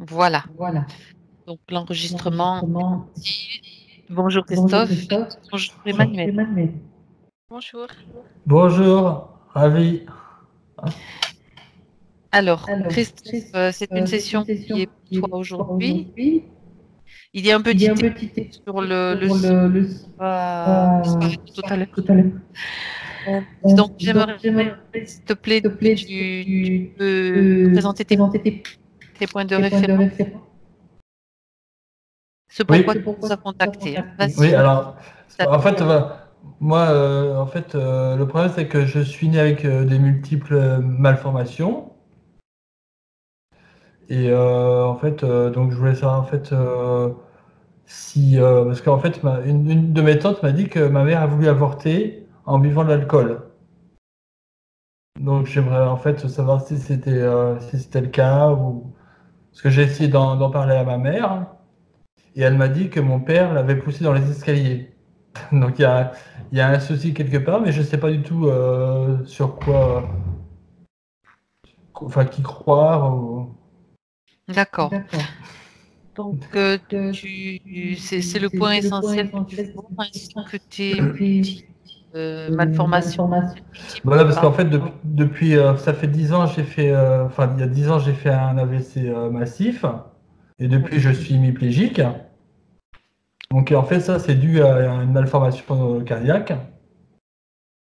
Voilà. Voilà. Donc l'enregistrement. L'enregistrement. Bonjour Bonjour Christophe. Christophe. Bonjour Bonjour Emmanuel. Emmanuel. Bonjour. Bonjour, ravi. Alors, Alors, Christophe, c'est une c'est une session qui session est pour qui est toi pour toi aujourd'hui. aujourd'hui. Il y a un Il y petit a un texte petit texte sur le sur site le qui va disparaître tout à l'heure. tout à l'heure. Donc, Donc, j'aimerais, j'aimerais, s'il te plaît, s'il te que plaît, tu tu peux peux présenter présenter tes points de tes points de référence, référence. ce pourquoi Oui, tu nous as contacté. Contacté. oui, Vas-y, alors, c'est à en toi. fait, moi, le problème, c'est que je suis né avec des multiples malformations. Et en fait, donc je voulais savoir, en fait, si. Parce qu'en fait, une de mes tantes m'a dit que ma mère a voulu avorter en buvant de l'alcool. Donc j'aimerais, en fait, savoir si c'était le cas ou. Parce que j'ai essayé d'en parler à ma mère. Et elle m'a dit que mon père l'avait poussé dans les escaliers. Donc il y a un souci quelque part, mais je ne sais pas du tout sur quoi, enfin qui croire. D'accord. D'accord. Donc, Euh, c'est le point le point essentiel que tu veux essentiel voir, ainsi que tes que malformations malformation. multiples Voilà, parce par qu'en fait, depuis, ça fait 10 ans, enfin il y a 10 ans, j'ai fait un AVC massif, et depuis, je suis hémiplégique. Donc en fait, ça, c'est dû à une malformation cardiaque.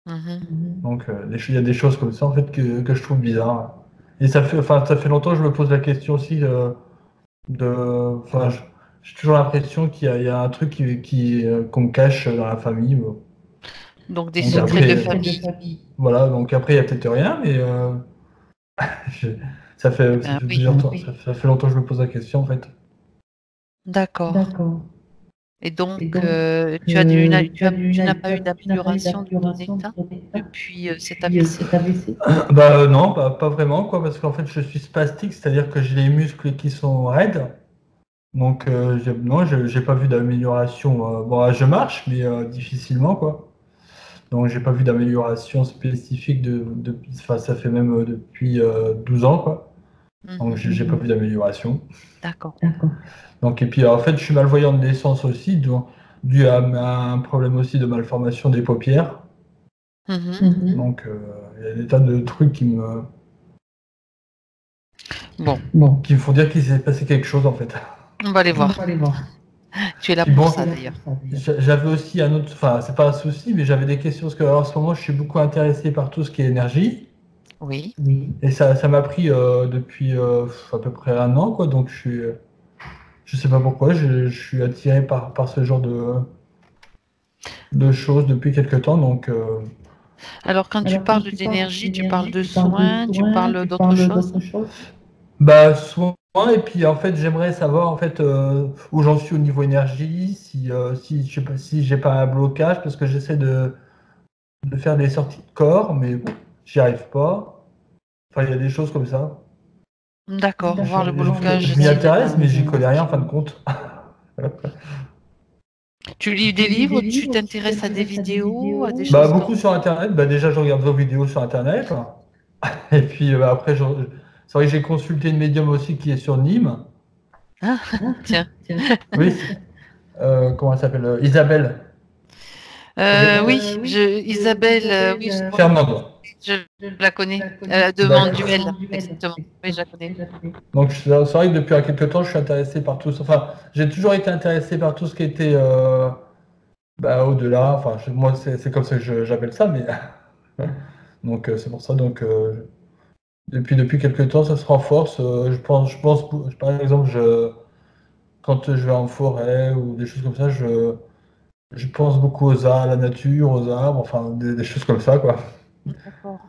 Mhm. Donc il y a des choses comme ça, en fait, que je trouve bizarres. Et ça fait longtemps que je me pose la question aussi enfin, j'ai toujours l'impression il y a un truc qu'on me cache dans la famille. Bon. Donc, des Donc secrets de après, famille. voilà, donc après, il n'y a peut-être rien, mais je- Eh ça ben, fait oui. plusieurs temps, ça fait longtemps que je me pose la question, en fait. D'accord. D'accord. Et donc, Et donc, tu n'as pas eu tu n'as pas eu d'amélioration de ton d'amélioration de état ton état depuis cet depuis AVC? cet AVC? Bah non, pas vraiment, quoi, parce qu'en fait, je suis spastique, c'est-à-dire que j'ai les muscles qui sont raides. Donc, non, j'ai pas vu d'amélioration. Bon, je marche, mais difficilement, quoi. Donc, j'ai pas vu d'amélioration spécifique enfin, ça fait même depuis 12 ans, quoi. Donc, Mhm. j'ai pas vu d'amélioration. D'accord. D'accord. Donc, et puis, en fait, je suis malvoyant de naissance aussi, dû à un problème aussi de malformation des paupières. Mhm. Donc, il y a des tas de trucs Bon, Bon, qui me font dire qu'il s'est passé quelque chose, en fait. on va aller on voir. va aller voir. Tu es là Puis pour bon, ça, d'ailleurs. j'avais aussi un autre, enfin, c'est pas un souci, mais j'avais des questions parce que en ce moment, je suis beaucoup intéressé par tout ce qui est énergie. Oui. Oui. Et ça m'a pris depuis à peu près un an, quoi. Donc, je sais pas pourquoi, je suis attiré par ce genre de choses depuis quelque temps. Donc, Alors, quand tu Alors, quand parles tu parles d'énergie, tu parles d'énergie, de tu parles de soins, tu soins, parles tu d'autre parles chose? d'autre chose? bah, soin, et puis en fait, j'aimerais savoir en fait où j'en suis au niveau énergie, si je sais pas, si j'ai pas un blocage, parce que j'essaie de faire des sorties de corps, mais j'y arrive pas. Enfin, il y a des choses comme ça. D'accord, voir le Je blocage m'y s'il est intéresse, là. mais j'y connais rien en fin de compte. Tu lis des Tu lis des livres, tu livres, tu t'intéresses à des t'intéresses à des vidéos, à des vidéos? Bah, choses comme beaucoup sur Internet. Bah, déjà, je regarde vos vidéos sur Internet. Et puis après, c'est vrai que j'ai consulté une médium aussi qui est sur Nîmes. ça. Tiens. Tiens. Oui, comment elle s'appelle Isabelle. Oui, Isabelle, oui, Isabelle Fernande. je la connais. la connaît. De D'accord. Manduel, Duel. exactement. Oui, je la connais. Donc, c'est vrai que depuis quelques temps, je suis intéressé par tout ça. Enfin, j'ai toujours été intéressé par tout ce qui était bah, au-delà. Enfin, moi, c'est comme ça que j'appelle ça. Mais donc, c'est pour ça. Donc, depuis quelques temps, ça se renforce. Par exemple, quand je vais en forêt ou des choses comme ça, je pense beaucoup aux arbres, à la nature, aux arbres, enfin, des choses comme ça, quoi. D'accord.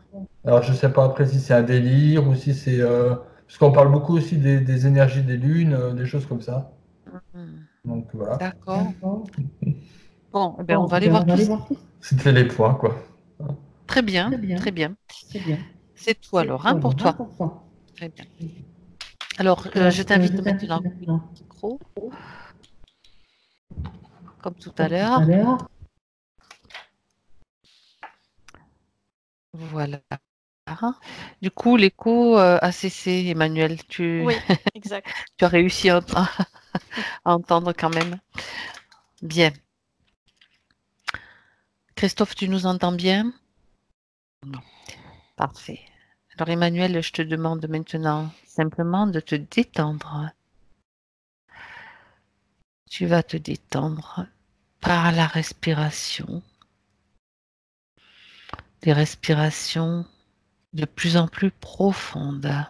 Alors, je sais pas après si c'est un délire ou si c'est. Parce qu'on parle beaucoup aussi des énergies des lunes, des choses comme ça. Mhm. Donc, voilà. D'accord. Bon, eh bien, on Bon, va aller voir on va tout aller ça. voir tout. C'était les points, quoi. Très bien, Très bien, très bien. très bien. C'est tout alors, hein, pour toi. Important. Très bien. Alors, Alors, je t'invite je t'invite maintenant à couper maintenant, le micro, comme tout à comme tout l'heure. à l'heure. Voilà. Du coup, l'écho a cessé, Emmanuel. Oui, exact. Tu as réussi à entendre quand même. Bien. Christophe, tu nous entends bien? Non. Parfait. Alors, Emmanuel, je te demande maintenant simplement de te détendre. Tu vas te détendre par la respiration. Des respirations de plus en plus profondes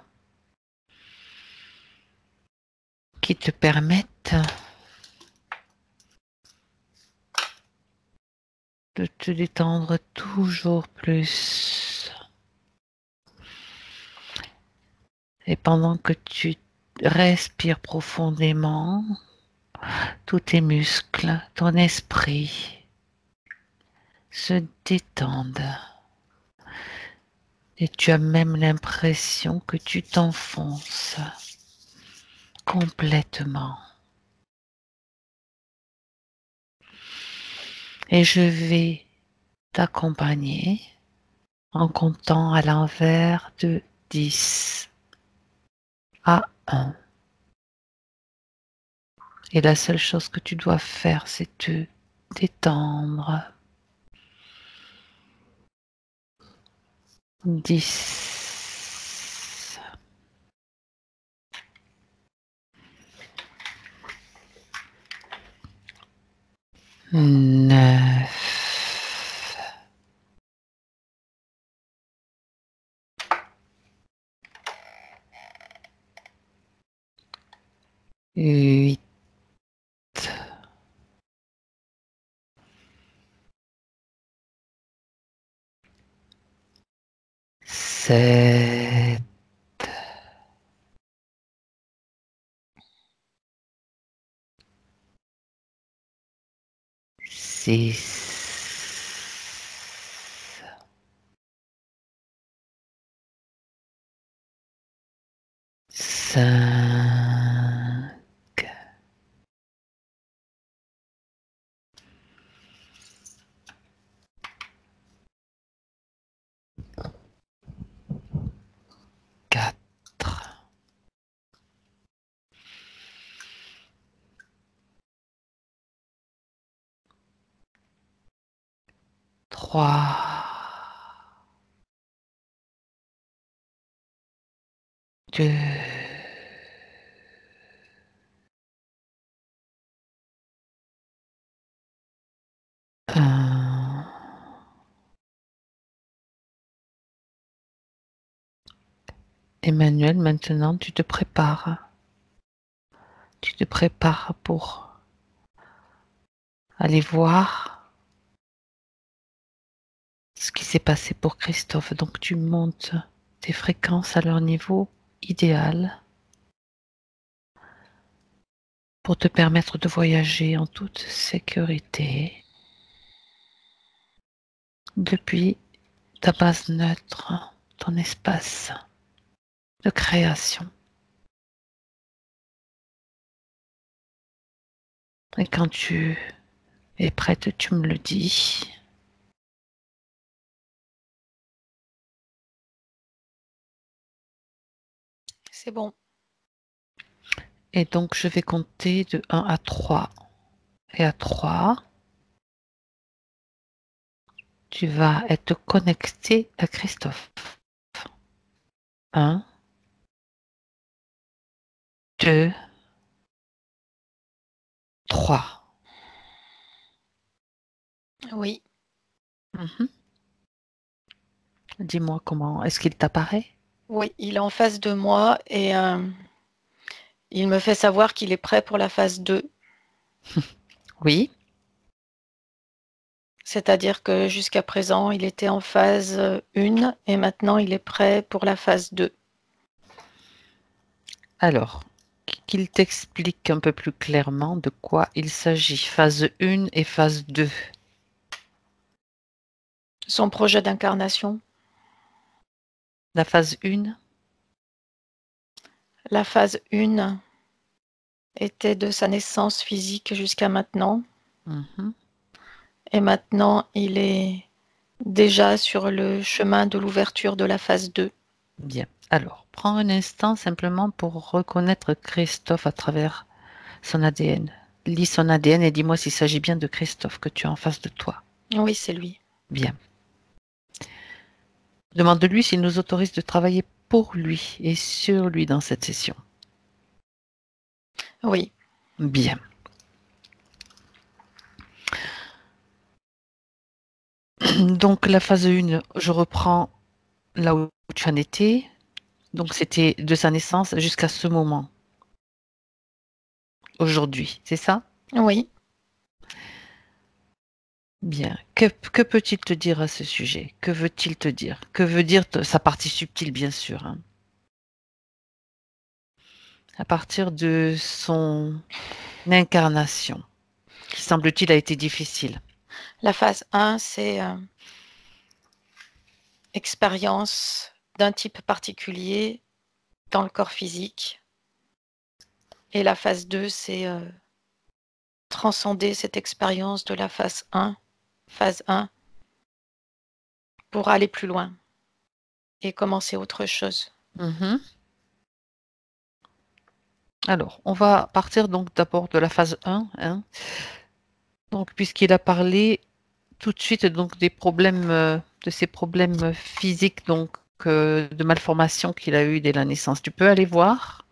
qui te permettent de te détendre toujours plus. Et pendant que tu respires profondément, tous tes muscles, ton esprit se détendent. Et tu as même l'impression que tu t'enfonces complètement. Et je vais t'accompagner en comptant à l'envers de 10 à 1. Et la seule chose que tu dois faire, c'est te détendre. 10. 9. 8. 7. 6. 5. 4. 3. 2. 1. Emmanuel, maintenant tu te prépares. Tu te prépares pour aller voir ce qui s'est passé pour Christophe. Donc tu montes tes fréquences à leur niveau idéal pour te permettre de voyager en toute sécurité depuis ta base neutre, ton espace de création. Et quand tu es prête, tu me le dis. C'est bon. Et donc, je vais compter de 1 à 3. Et à 3, tu vas être connecté à Christophe. 1, 2, 3. Oui. Dis-moi comment, est-ce qu'il t'apparaît? Oui, il est en face de moi et il me fait savoir qu'il est prêt pour la phase 2. Oui. C'est-à-dire que jusqu'à présent, il était en phase 1 et maintenant il est prêt pour la phase 2. Alors, qu'il t'explique un peu plus clairement de quoi il s'agit. Phase 1 et phase 2. Son projet d'incarnation. La phase 1, La phase 1 était de sa naissance physique jusqu'à maintenant. Et maintenant, il est déjà sur le chemin de l'ouverture de la phase 2. Bien. Alors, prends un instant simplement pour reconnaître Christophe à travers son ADN. Lis son ADN et dis-moi s'il s'agit bien de Christophe que tu as en face de toi. Oui, c'est lui. Bien. Demande-lui s'il nous autorise de travailler pour lui et sur lui dans cette session. Oui. Bien. Donc la phase 1, je reprends là où tu en étais. Donc c'était de sa naissance jusqu'à ce moment, aujourd'hui, c'est ça? Oui. Bien. Que peut-il te dire à ce sujet? Que veut-il te dire? Que veut dire sa partie subtile, bien sûr, hein? À partir de son incarnation, qui semble-t-il a été difficile. La phase 1, c'est expérience d'un type particulier dans le corps physique. Et la phase 2, c'est transcender cette expérience de la phase 1, pour aller plus loin et commencer autre chose. Mhm. Alors, on va partir donc d'abord de la phase 1, hein. Donc, puisqu'il a parlé tout de suite donc des problèmes, de ses problèmes physiques, donc de malformation qu'il a eu dès la naissance. Tu peux aller voir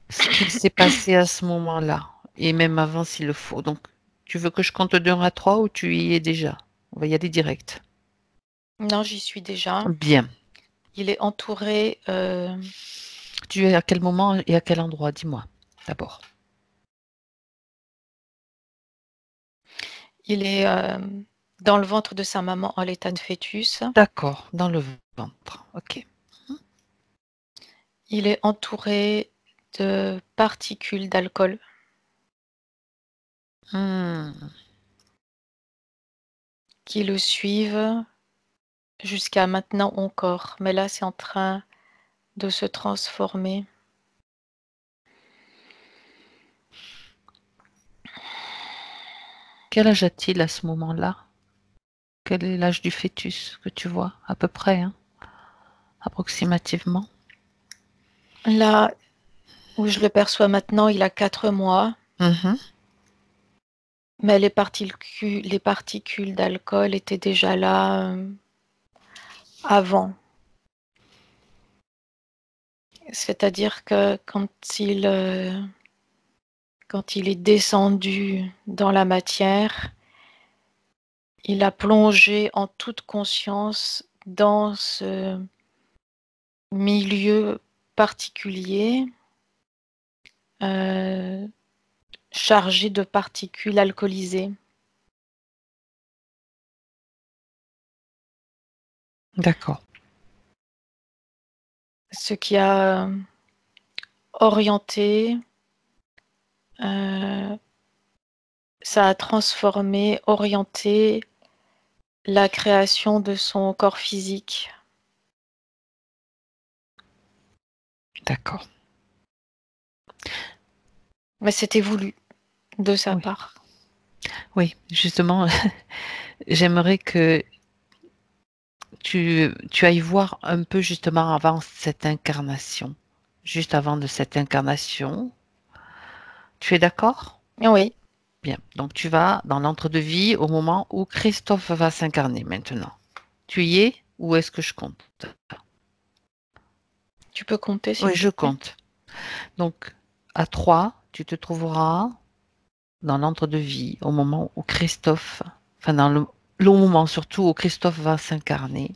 ce qu'il s'est passé à ce moment-là, et même avant s'il le faut. Donc, tu veux que je compte de 1 à 3 ou tu y es déjà? On va y aller direct. Non, j'y suis déjà. Bien. Il est entouré, Tu es à quel moment et à quel endroit? Dis-moi d'abord. il est dans le ventre de sa maman en l'état de fœtus. D'accord, dans le ventre. Ok. Il est entouré de particules d'alcool. Hmm. Qui le suivent jusqu'à maintenant encore. Mais là, c'est en train de se transformer. Quel âge a-t-il à ce moment-là? Quel est l'âge du fœtus que tu vois, à peu près, hein, approximativement? Là où je le perçois maintenant, il a 4 mois. Mhm. Mais les particules d'alcool étaient déjà là avant. C'est-à-dire que quand il est descendu dans la matière, il a plongé en toute conscience dans ce milieu particulier chargé de particules alcoolisées. D'accord. Ce qui a orienté, ça a transformé, orienté la création de son corps physique. D'accord. Mais c'était voulu de sa Oui. part. Oui, justement, j'aimerais que tu ailles voir un peu justement avant cette incarnation. Juste avant de cette incarnation. Tu es d'accord? Oui, Bien. Donc tu vas dans l'entre-deux-vie au moment où Christophe va s'incarner maintenant. Tu y es ou est-ce que je compte? tu peux compter s'il Oui, te je plaît. compte. Donc à 3, tu te trouveras dans l'entre-deux-vie au moment où Christophe, enfin dans le moment surtout où Christophe va s'incarner.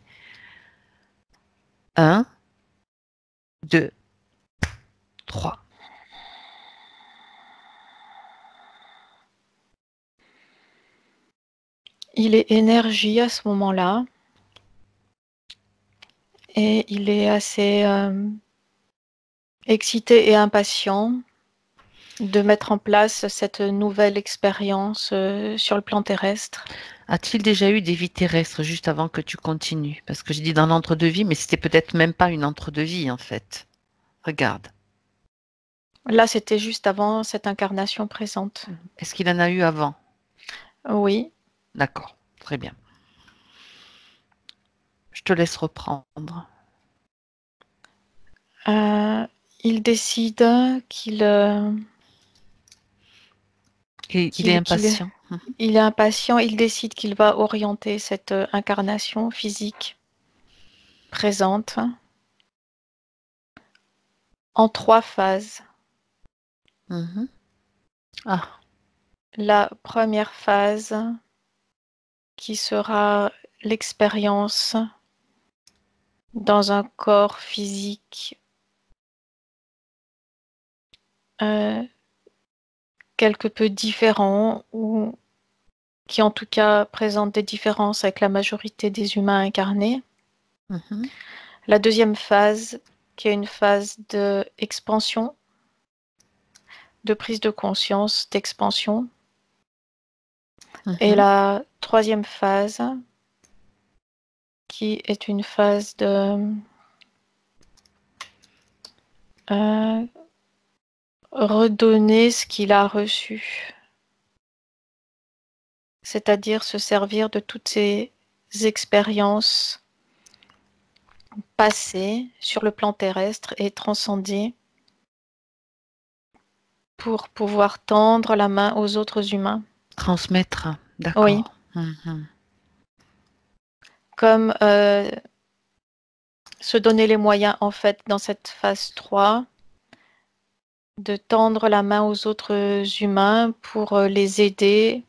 1, 2, 3. Il est énergie à ce moment-là et il est assez excité et impatient de mettre en place cette nouvelle expérience sur le plan terrestre. A-t-il déjà eu des vies terrestres juste avant que tu continues? Parce que je dis dans l'entre-deux-vie, mais c'était peut-être même pas une entre-deux-vie en fait. Regarde. Là, c'était juste avant cette incarnation présente. Est-ce qu'il en a eu avant? Oui, D'accord, très bien. Je te laisse reprendre. Il décide qu'il Il est impatient. il est impatient. Il décide qu'il va orienter cette incarnation physique présente en 3 phases. Mhm. Ah, La première phase qui sera l'expérience dans un corps physique quelque peu différent ou qui en tout cas présente des différences avec la majorité des humains incarnés. mhm. La deuxième phase qui est une phase d'expansion, de prise de conscience, d'expansion. Et Mhm. la troisième phase qui est une phase de redonner ce qu'il a reçu, c'est-à-dire se servir de toutes ces expériences passées sur le plan terrestre et transcender pour pouvoir tendre la main aux autres humains. Transmettre, d'accord. Oui. Mhm. Comme se donner les moyens, en fait, dans cette phase 3, de tendre la main aux autres humains pour les aider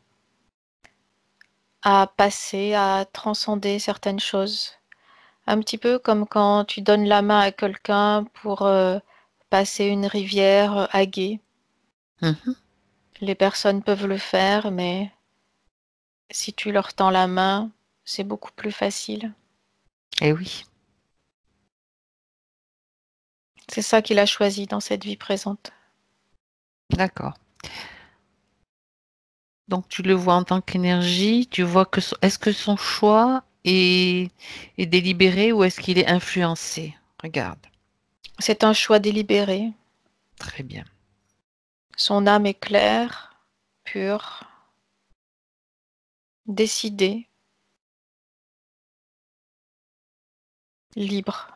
à passer, à transcender certaines choses. Un petit peu comme quand tu donnes la main à quelqu'un pour passer une rivière à gué. Mhm. Les personnes peuvent le faire, mais si tu leur tends la main, c'est beaucoup plus facile. Eh oui, C'est ça qu'il a choisi dans cette vie présente. d'accord. Donc tu le vois en tant qu'énergie, tu vois que est-ce que son choix est délibéré ou est-ce qu'il est influencé? Regarde, C'est un choix délibéré. très bien. Son âme est claire, pure, décidée, libre.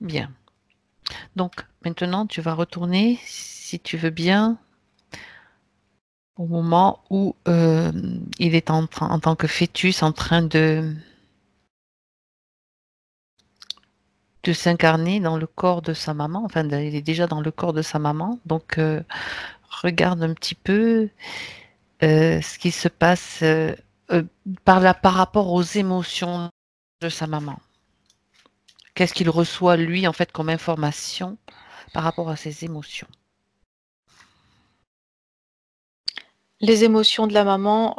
Bien. Donc maintenant tu vas retourner, si tu veux bien, au moment où il est en tant que fœtus en train de s'incarner dans le corps de sa maman. Enfin, il est déjà dans le corps de sa maman. Donc regarde un petit peu ce qui se passe euh, par rapport aux émotions de sa maman. Qu'est-ce qu'il reçoit, lui, en fait, comme information par rapport à ses émotions? Les émotions de la maman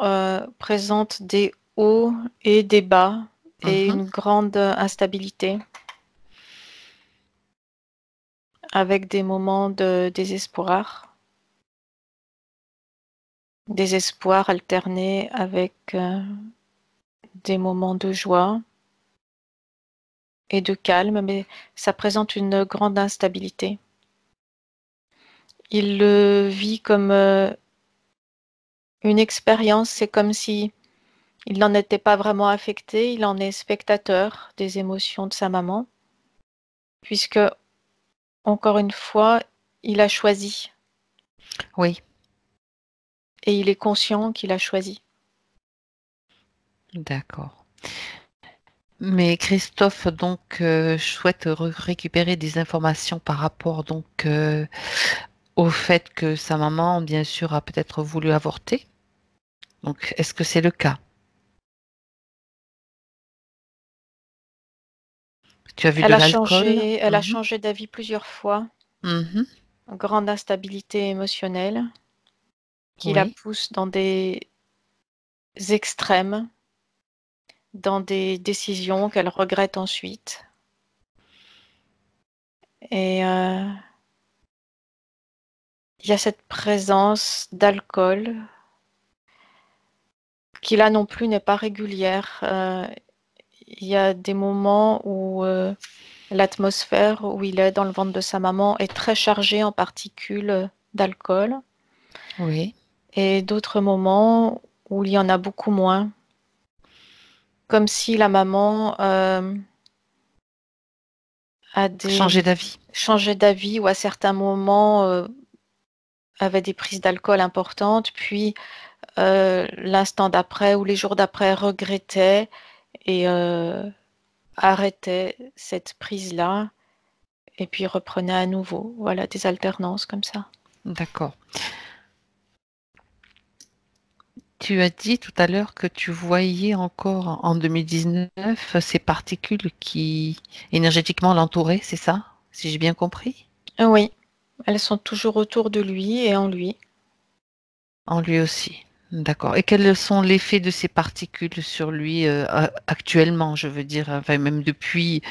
présentent des hauts et des bas et Mhm. une grande instabilité avec des moments de désespoir. Désespoir alterné avec des moments de joie et de calme, mais ça présente une grande instabilité. Il le vit comme une expérience, c'est comme si il n'en était pas vraiment affecté, il en est spectateur des émotions de sa maman, puisque, encore une fois, il a choisi Oui, et il est conscient qu'il a choisi. d'accord. Mais Christophe, donc, souhaite récupérer des informations par rapport donc au fait que sa maman, bien sûr, a peut-être voulu avorter. Donc, est-ce que c'est le cas? Tu as vu de l'alcool? Elle a Mhm. changé d'avis plusieurs fois, Mhm. grande instabilité émotionnelle qui la Oui, pousse dans des extrêmes, dans des décisions qu'elle regrette ensuite. Et il y a cette présence d'alcool qui là non plus n'est pas régulière. Il y a des moments où l'atmosphère où il est dans le ventre de sa maman est très chargée en particules d'alcool oui, et d'autres moments où il y en a beaucoup moins. Comme si la maman a Changer d'avis. changé d'avis ou à certains moments avait des prises d'alcool importantes, puis l'instant d'après ou les jours d'après regrettait et arrêtait cette prise-là et puis reprenait à nouveau. Voilà, des alternances comme ça. D'accord. Tu as dit tout à l'heure que tu voyais encore en 2019 ces particules qui énergétiquement l'entouraient, c'est ça? Si j'ai bien compris? Oui, elles sont toujours autour de lui et en lui. En lui aussi. D'accord. Et quels sont les effets de ces particules sur lui actuellement, je veux dire, enfin, même depuis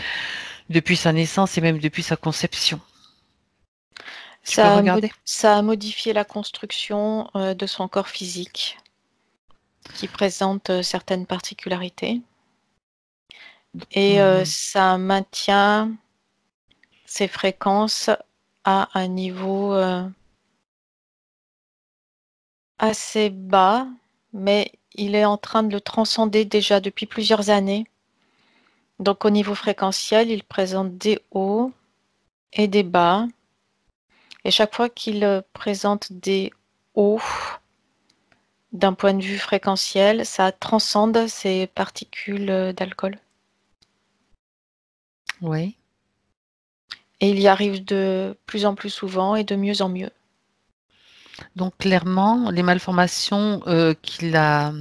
sa naissance et même depuis sa conception? Tu peux regarder? Ça a modifié la construction de son corps physique, qui présente certaines particularités. Et ça maintient ses fréquences à un niveau assez bas, mais il est en train de le transcender déjà depuis plusieurs années. Donc au niveau fréquentiel, il présente des hauts et des bas. Et chaque fois qu'il présente des hauts d'un point de vue fréquentiel, ça transcende ces particules d'alcool. Oui. Et il y arrive de plus en plus souvent et de mieux en mieux. Donc clairement, les malformations qu'il a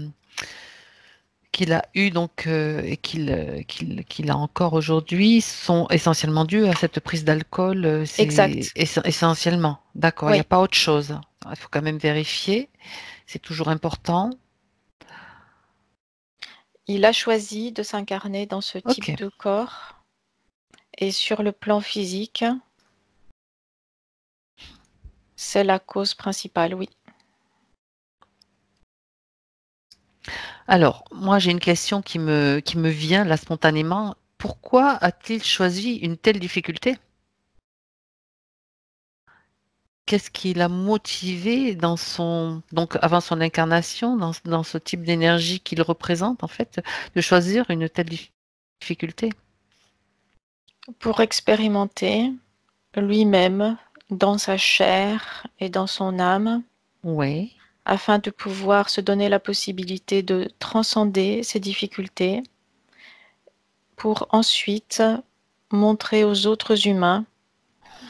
eues donc et qu'il a encore aujourd'hui sont essentiellement dues à cette prise d'alcool. C'est Exact. essentiellement. D'accord. Il n'y a Oui. pas autre chose. Il faut quand même vérifier. C'est toujours important. Il a choisi de s'incarner dans ce type Ok. de corps. Et sur le plan physique, c'est la cause principale, oui. Alors, moi, j'ai une question qui me vient là spontanément. Pourquoi a-t-il choisi une telle difficulté? Qu'est-ce qui l'a motivé donc avant son incarnation, dans ce type d'énergie qu'il représente, en fait, de choisir une telle difficulté? Pour expérimenter lui-même dans sa chair et dans son âme, Oui, afin de pouvoir se donner la possibilité de transcender ces difficultés, pour ensuite montrer aux autres humains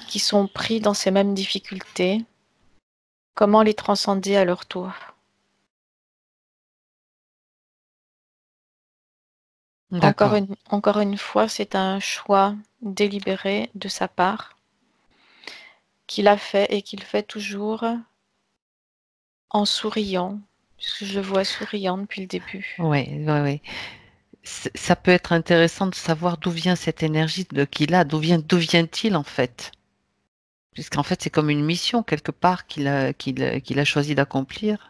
qui sont pris dans ces mêmes difficultés comment les transcender à leur tour. d'accord. Encore une fois, c'est un choix délibéré de sa part qu'il a fait et qu'il fait toujours en souriant, puisque je le vois souriant depuis le début. Oui, oui, oui. Ça peut être intéressant de savoir d'où vient cette énergie qu'il a, d'où vient-il en fait? Puisqu'en fait, c'est comme une mission quelque part qu'il a choisi d'accomplir,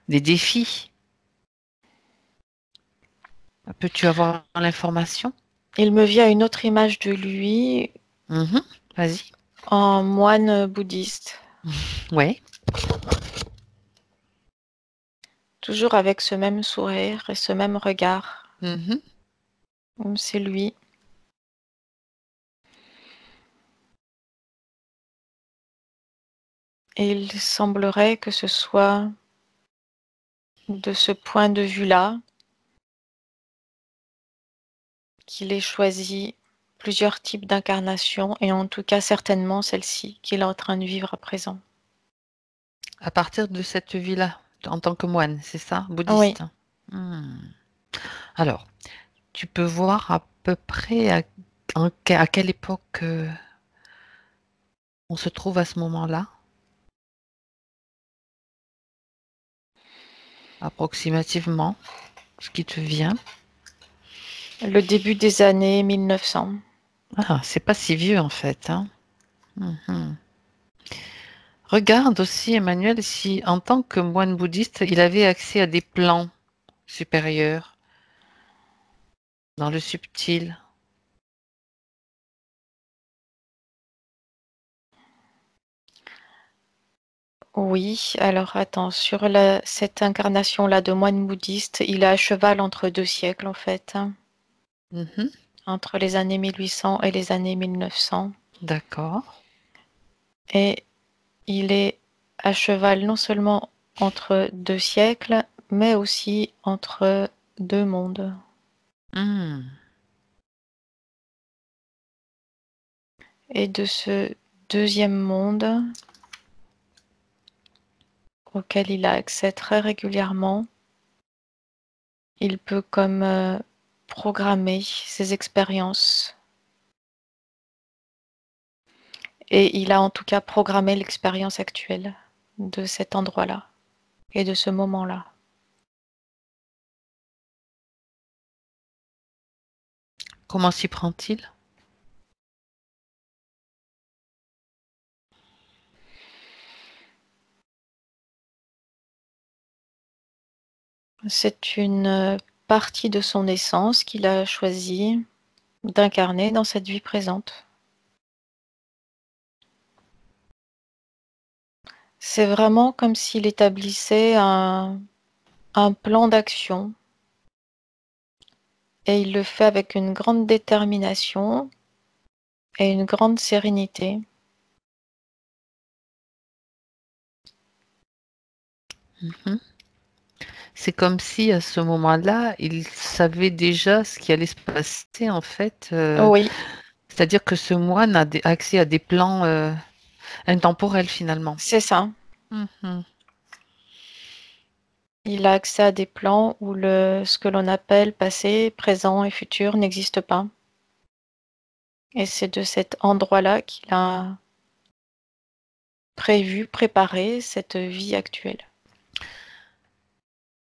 des défis. Peux-tu avoir l'information? Il me vient une autre image de lui Mhm. Vas-y. en moine bouddhiste, Oui. toujours avec ce même sourire et ce même regard. Mhm. C'est lui. Et il semblerait que ce soit de ce point de vue-là qu'il ait choisi plusieurs types d'incarnations et en tout cas certainement celle-ci qu'il est en train de vivre à présent. À partir de cette vie-là, en tant que moine, c'est ça, Oui, bouddhiste? Hmm. Alors, tu peux voir à peu près à quelle époque on se trouve à ce moment-là, approximativement, ce qui te vient. le début des années 1900. Ah, c'est pas si vieux en fait, hein. Mhm. Regarde aussi, Emmanuel, si en tant que moine bouddhiste, il avait accès à des plans supérieurs dans le subtil. Oui, alors attends, sur cette incarnation-là de moine bouddhiste, il est à cheval entre 2 siècles en fait, hein, Mhm. entre les années 1800 et les années 1900. D'accord. Et il est à cheval non seulement entre 2 siècles, mais aussi entre 2 mondes. Hmm. Et de ce deuxième monde, auquel il a accès très régulièrement, il peut comme programmer ses expériences. Et il a en tout cas programmé l'expérience actuelle de cet endroit-là et de ce moment-là. Comment s'y prend-il? C'est une partie de son essence qu'il a choisi d'incarner dans cette vie présente. C'est vraiment comme s'il établissait un plan d'action et il le fait avec une grande détermination et une grande sérénité. Mhm. C'est comme si à ce moment-là, il savait déjà ce qui allait se passer en fait. Oui, C'est-à-dire que ce moine a accès à des plans intemporels finalement. c'est ça. Mhm. Il a accès à des plans où ce que l'on appelle passé, présent et futur n'existe pas. Et c'est de cet endroit-là qu'il a préparé cette vie actuelle.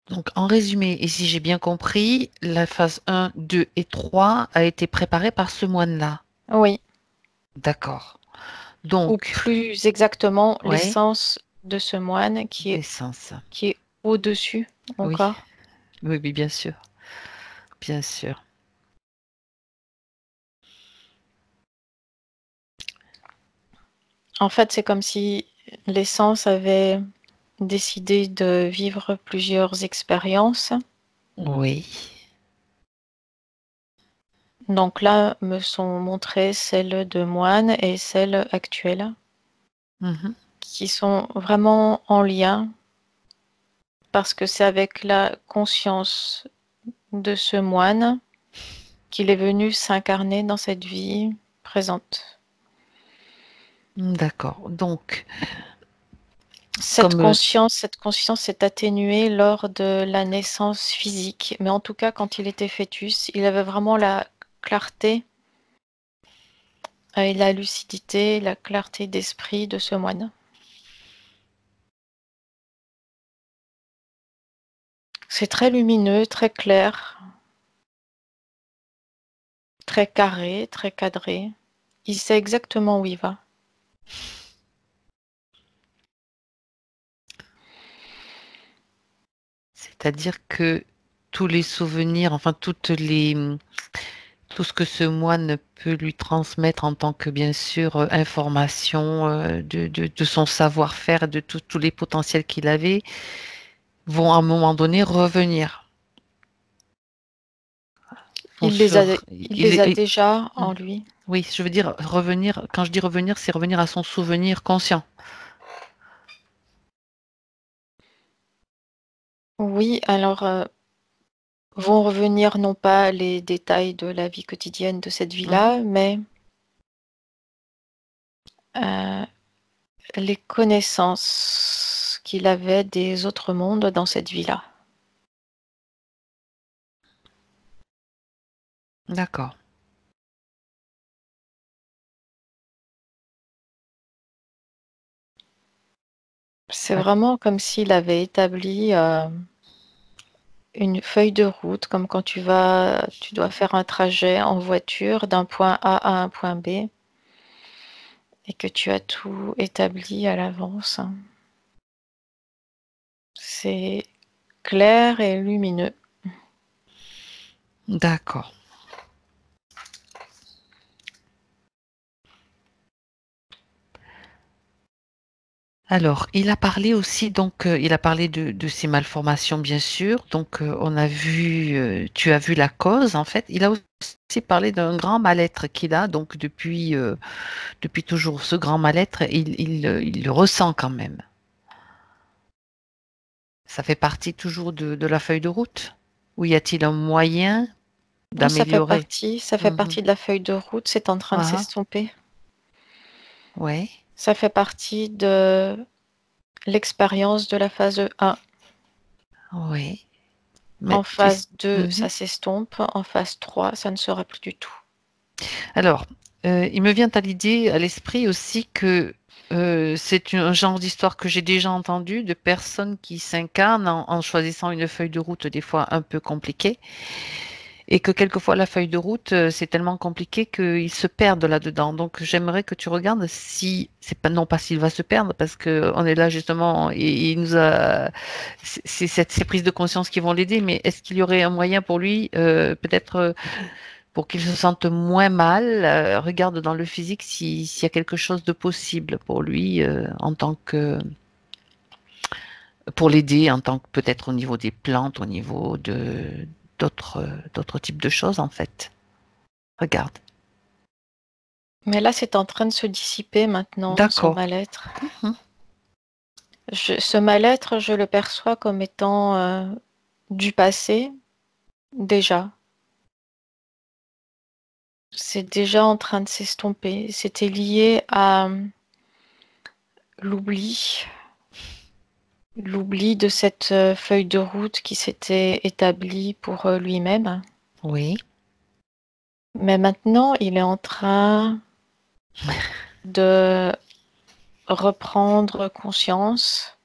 Donc en résumé, et si j'ai bien compris, la phase 1, 2 et 3 a été préparée par ce moine-là. Oui, D'accord. ou Donc, plus exactement, ouais, l'essence de ce moine l'essence. qui est au-dessus Oui, encore. oui, oui, bien sûr, bien sûr. En fait, c'est comme si l'essence avait décidé de vivre plusieurs expériences. Oui. Donc là me sont montrées celles de moine et celles actuelles, Mhm. qui sont vraiment en lien parce que c'est avec la conscience de ce moine qu'il est venu s'incarner dans cette vie présente. D'accord. Donc, Cette comme conscience s'est atténuée lors de la naissance physique, mais en tout cas, quand il était fœtus, il avait vraiment la clarté et la lucidité, la clarté d'esprit de ce moine. C'est très lumineux, très clair, très carré, très cadré. Il sait exactement où il va. c'est-à-dire que tous les souvenirs, enfin tout ce que ce moine peut lui transmettre en tant que, bien sûr, information de son savoir-faire, de tous les potentiels qu'il avait, vont à un moment donné revenir. Il les a déjà en lui. Oui, je veux dire revenir. Quand je dis revenir, c'est revenir à son souvenir conscient. Oui, alors vont revenir non pas les détails de la vie quotidienne de cette Mhm. vie-là, mais euh, les connaissances qu'il avait des autres mondes dans cette vie-là. D'accord. C'est D'ac- vraiment comme s'il avait établi une feuille de route, comme quand tu dois faire un trajet en voiture d'un point A à un point B et que tu as tout établi à l'avance. C'est clair et lumineux. D'accord. Alors, il a parlé aussi, donc, il a parlé de ses malformations, bien sûr. Donc, on a vu, tu as vu la cause, en fait. Il a aussi parlé d'un grand mal-être qu'il a, donc, depuis toujours. Ce grand mal-être, il le ressent quand même. Ça fait partie toujours de la feuille de route? Ou y a-t-il un moyen Non, d'améliorer? ça fait Mhm. partie de la feuille de route, c'est en train de Ah, s'estomper. ouais, Ça fait partie de l'expérience de la phase 1. ouais. Mais En phase 2, Mhm. ça s'estompe. En phase 3, ça ne sera plus du tout. Alors, il me vient à l'idée, à l'esprit aussi que c'est un genre d'histoire que j'ai déjà entendu de personnes qui s'incarnent en choisissant une feuille de route des fois un peu compliquée et que quelquefois la feuille de route, c'est tellement compliqué qu'ils se perdent là-dedans. Donc, j'aimerais que tu regardes si, c'est pas, non pas s'il va se perdre parce que on est là justement et il nous a, c'est ces prises de conscience qui vont l'aider, mais est-ce qu'il y aurait un moyen pour lui, peut-être pour qu'il se sente moins mal, regarde dans le physique s'il y a quelque chose de possible pour lui en tant que pour l'aider en tant que peut-être au niveau des plantes, au niveau de d'autres types de choses en fait. Regarde. Mais là, c'est en train de se dissiper maintenant, son D'accord. mal-être. Mhm. Ce mal-être, je le perçois comme étant du passé, déjà. C'est déjà en train de s'estomper. C'était lié à l'oubli, l'oubli de cette feuille de route qui s'était établie pour lui-même. Oui. Mais maintenant, il est en train de reprendre conscience,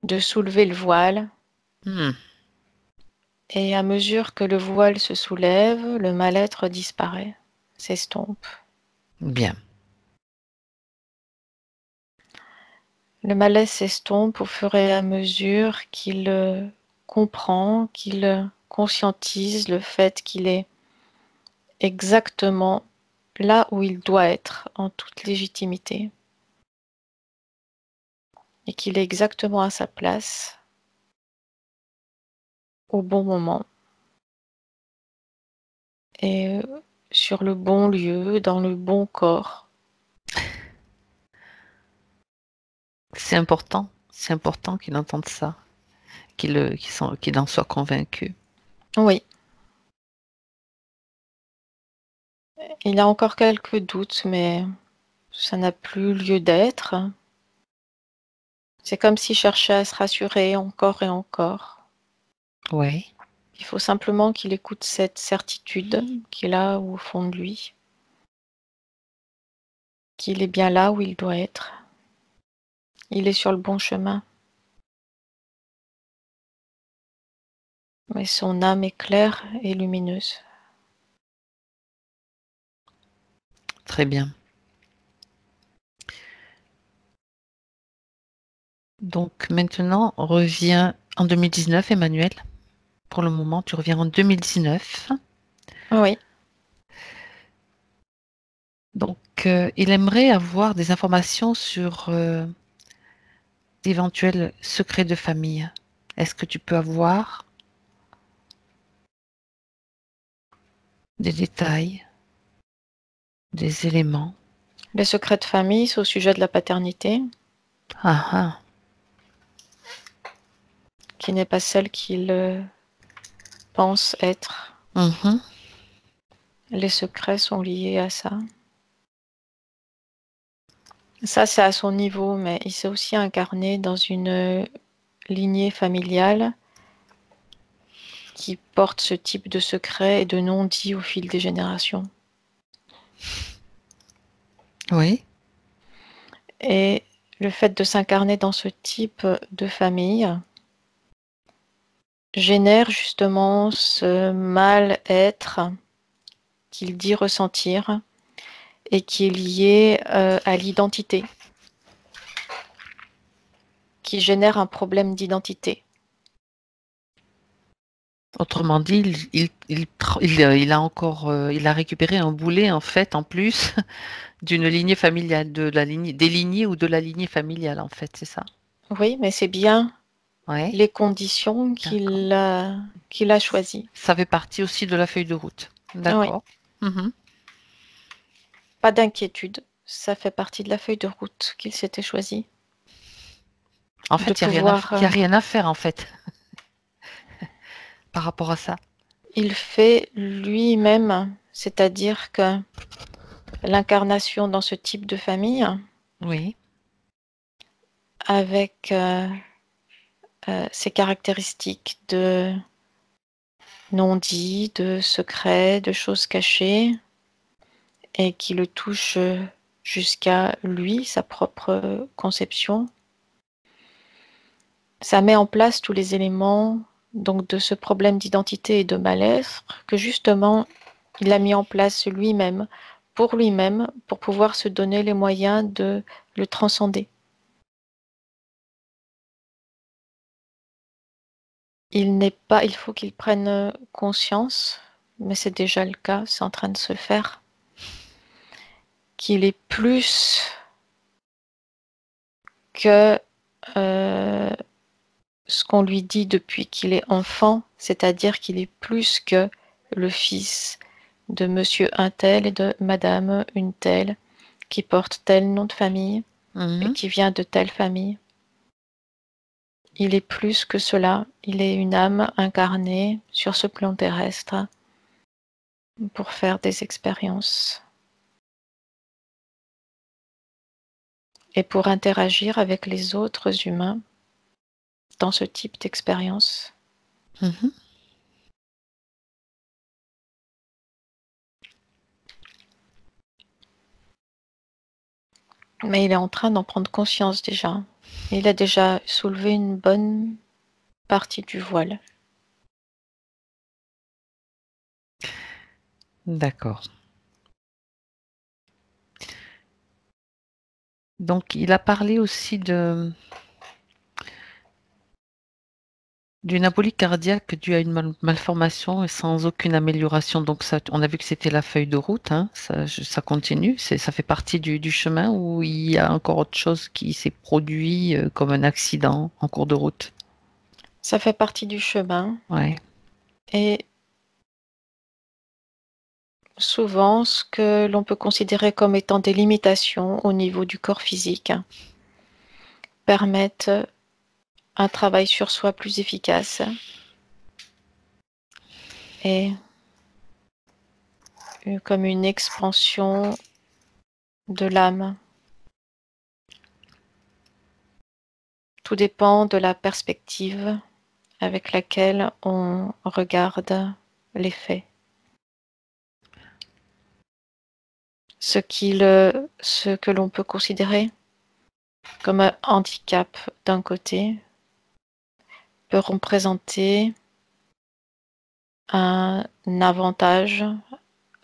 de soulever le voile. Hmm. Et à mesure que le voile se soulève, le mal-être disparaît, s'estompe. Bien. Le malaise s'estompe au fur et à mesure qu'il comprend, qu'il conscientise le fait qu'il est exactement là où il doit être en toute légitimité et qu'il est exactement à sa place au bon moment et sur le bon lieu, dans le bon corps. C'est important. C'est important qu'il entende ça, qu'il en soit convaincu. Oui, il a encore quelques doutes, mais ça n'a plus lieu d'être. C'est comme s'il cherchait à se rassurer encore et encore. Oui. Il faut simplement qu'il écoute cette certitude qu'il a au fond de lui, qu'il est bien là où il doit être. Il est sur le bon chemin. Mais son âme est claire et lumineuse. Très bien. Donc maintenant, on revient en 2019, Emmanuel. Pour le moment, tu reviens en 2019. Oui, Donc, il aimerait avoir des informations sur d'éventuels secrets de famille. Est-ce que tu peux avoir des détails, des éléments? les secrets de famille, c'est au sujet de la paternité, Ah ah. qui n'est pas celle qu'il pense être. Mhm. Les secrets sont liés à ça. Ça, c'est à son niveau, mais il s'est aussi incarné dans une lignée familiale qui porte ce type de secret et de non-dit au fil des générations. Oui. Et le fait de s'incarner dans ce type de famille génère justement ce mal-être qu'il dit ressentir et qui est lié à l'identité, qui génère un problème d'identité. Autrement dit, il a récupéré un boulet en fait en plus d'une lignée familiale, des lignées ou de la lignée familiale en fait, c'est ça? Oui, mais c'est bien Ouais, les conditions d'accord. qu'il a choisies. Ça fait partie aussi de la feuille de route. Oui, D'accord. Mhm. pas d'inquiétude. Ça fait partie de la feuille de route qu'il s'était choisie. En De fait, il y a pouvoir, rien à faire en fait par rapport à ça. il fait lui-même, c'est-à-dire que l'incarnation dans ce type de famille, Oui. avec ses caractéristiques de non-dit, de secret, de choses cachées, et qui le touche jusqu'à lui, sa propre conception. Ça met en place tous les éléments donc de ce problème d'identité et de mal-être que justement il a mis en place lui-même, pour pouvoir se donner les moyens de le transcender. Il faut qu'il prenne conscience, mais c'est déjà le cas, c'est en train de se faire, qu'il est plus que ce qu'on lui dit depuis qu'il est enfant, c'est-à-dire qu'il est plus que le fils de monsieur un tel et de madame une telle, qui porte tel nom de famille et Mhm. qui vient de telle famille. Il est plus que cela, il est une âme incarnée sur ce plan terrestre pour faire des expériences et pour interagir avec les autres humains dans ce type d'expérience. Mhm. Mais il est en train d'en prendre conscience déjà. Il a déjà soulevé une bonne partie du voile. D'accord. Donc, il a parlé aussi d'une embolie cardiaque due à une malformation et sans aucune amélioration. Donc, ça, on a vu que c'était la feuille de route, hein. Ça continue. Ça fait partie du chemin où il y a encore autre chose qui s'est produit comme un accident en cours de route. Ça fait partie du chemin Ouais. et souvent ce que l'on peut considérer comme étant des limitations au niveau du corps physique permettent un travail sur soi plus efficace et comme une expansion de l'âme. Tout dépend de la perspective avec laquelle on regarde les faits. Ce que l'on peut considérer comme un handicap d'un côté peut représenter un avantage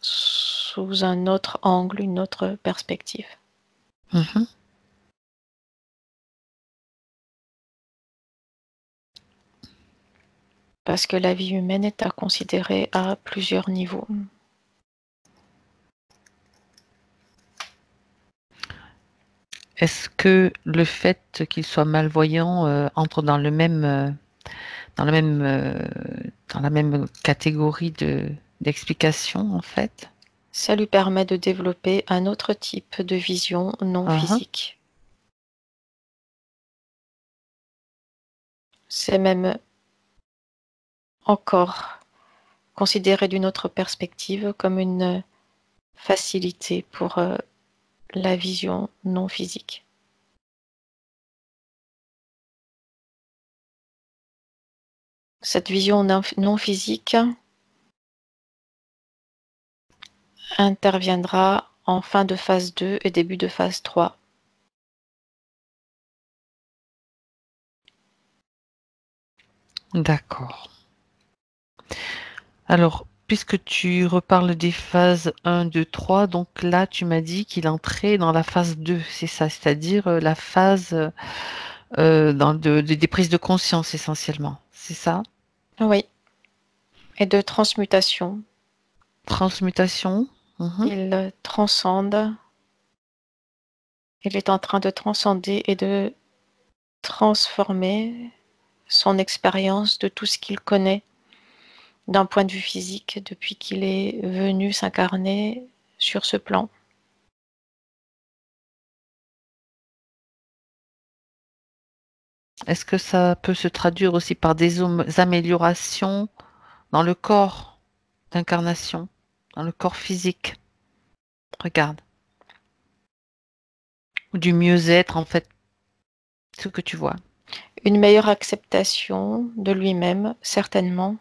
sous un autre angle, une autre perspective. Mhm. Parce que la vie humaine est à considérer à plusieurs niveaux. Est-ce que le fait qu'il soit malvoyant entre dans le même, dans la même catégorie d'explication, en fait? Ça lui permet de développer un autre type de vision non Mhm. physique. C'est même encore considéré d'une autre perspective comme une facilité pour la vision non physique. Cette vision non physique interviendra en fin de phase 2 et début de phase 3. D'accord. Alors, puisque tu reparles des phases 1, 2, 3, donc là, tu m'as dit qu'il entrait dans la phase 2, c'est ça, c'est-à-dire la phase des prises de conscience essentiellement, c'est ça? Oui, et de transmutation. Transmutation. Il transcende. Il est en train de transcender et de transformer son expérience de tout ce qu'il connaît d'un point de vue physique depuis qu'il est venu s'incarner sur ce plan. Est-ce que ça peut se traduire aussi par des améliorations dans le corps d'incarnation, dans le corps physique? Regarde. Ou du mieux-être, en fait, ce que tu vois. Une meilleure acceptation de lui-même, certainement.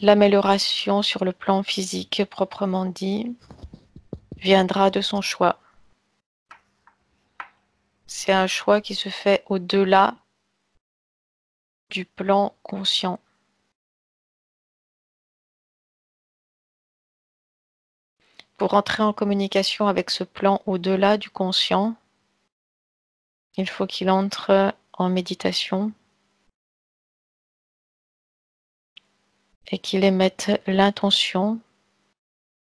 L'amélioration sur le plan physique, proprement dit, viendra de son choix. C'est un choix qui se fait au-delà du plan conscient. Pour entrer en communication avec ce plan au-delà du conscient, il faut qu'il entre en méditation et qu'il émette l'intention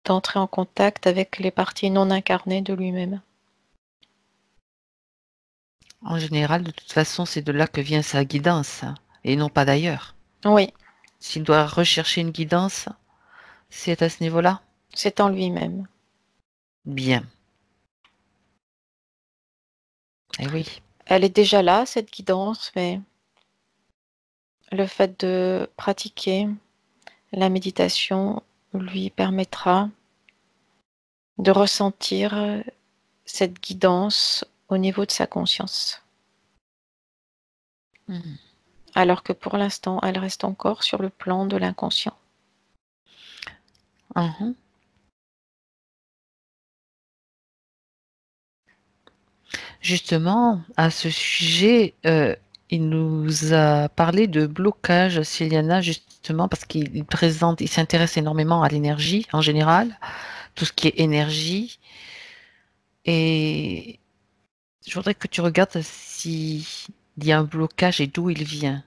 d'entrer en contact avec les parties non incarnées de lui-même. En général, de toute façon, c'est de là que vient sa guidance, et non pas d'ailleurs. Oui. S'il doit rechercher une guidance, c'est à ce niveau-là? C'est en lui-même. Bien. Eh oui. Elle est déjà là, cette guidance, mais le fait de pratiquer la méditation lui permettra de ressentir cette guidance au niveau de sa conscience. Alors que pour l'instant, elle reste encore sur le plan de l'inconscient. Justement, à ce sujet, il nous a parlé de blocage, Céliana, justement, parce qu'il s'intéresse énormément à l'énergie en général, tout ce qui est énergie. Et je voudrais que tu regardes s'il y a un blocage et d'où il vient.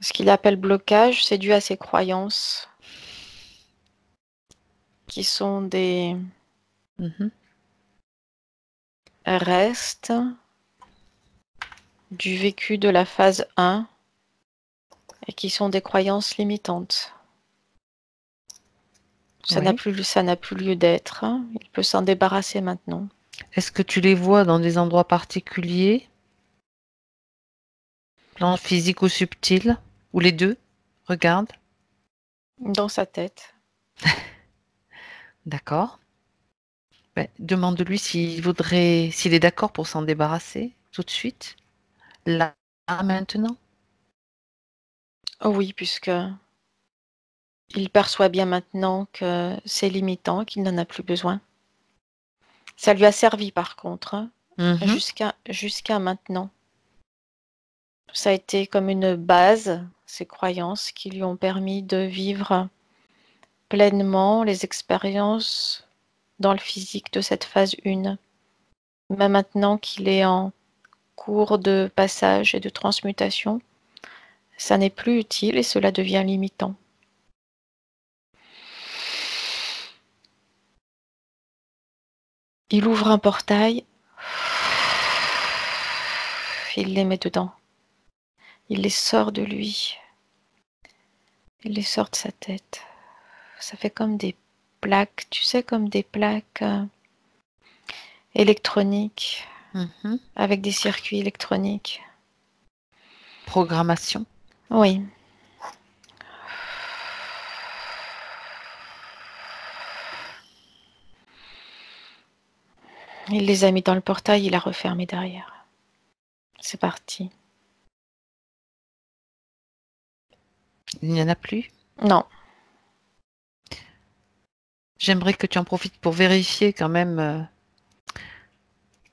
Ce qu'il appelle blocage, c'est dû à ses croyances, qui sont des restes du vécu de la phase 1 et qui sont des croyances limitantes. Ça n'a plus lieu d'être. Il peut s'en débarrasser maintenant. Est-ce que tu les vois dans des endroits particuliers? Plan physique ou subtil? Ou les deux? Regarde. Dans sa tête. D'accord. Ben, demande-lui s'il est d'accord pour s'en débarrasser tout de suite. Là, maintenant. Oui, puisque il perçoit bien maintenant que c'est limitant, qu'il n'en a plus besoin. Ça lui a servi par contre, jusqu'à maintenant. Ça a été comme une base, ces croyances qui lui ont permis de vivre pleinement les expériences dans le physique de cette phase 1. Mais maintenant qu'il est en cours de passage et de transmutation, ça n'est plus utile et cela devient limitant. Il ouvre un portail, il les met dedans, il les sort de lui, il les sort de sa tête. Ça fait comme des plaques, tu sais, comme des plaques électroniques, avec des circuits électroniques. Programmation. Oui. Il les a mis dans le portail, il a refermé derrière. C'est parti. Il n'y en a plus? Non. J'aimerais que tu en profites pour vérifier quand même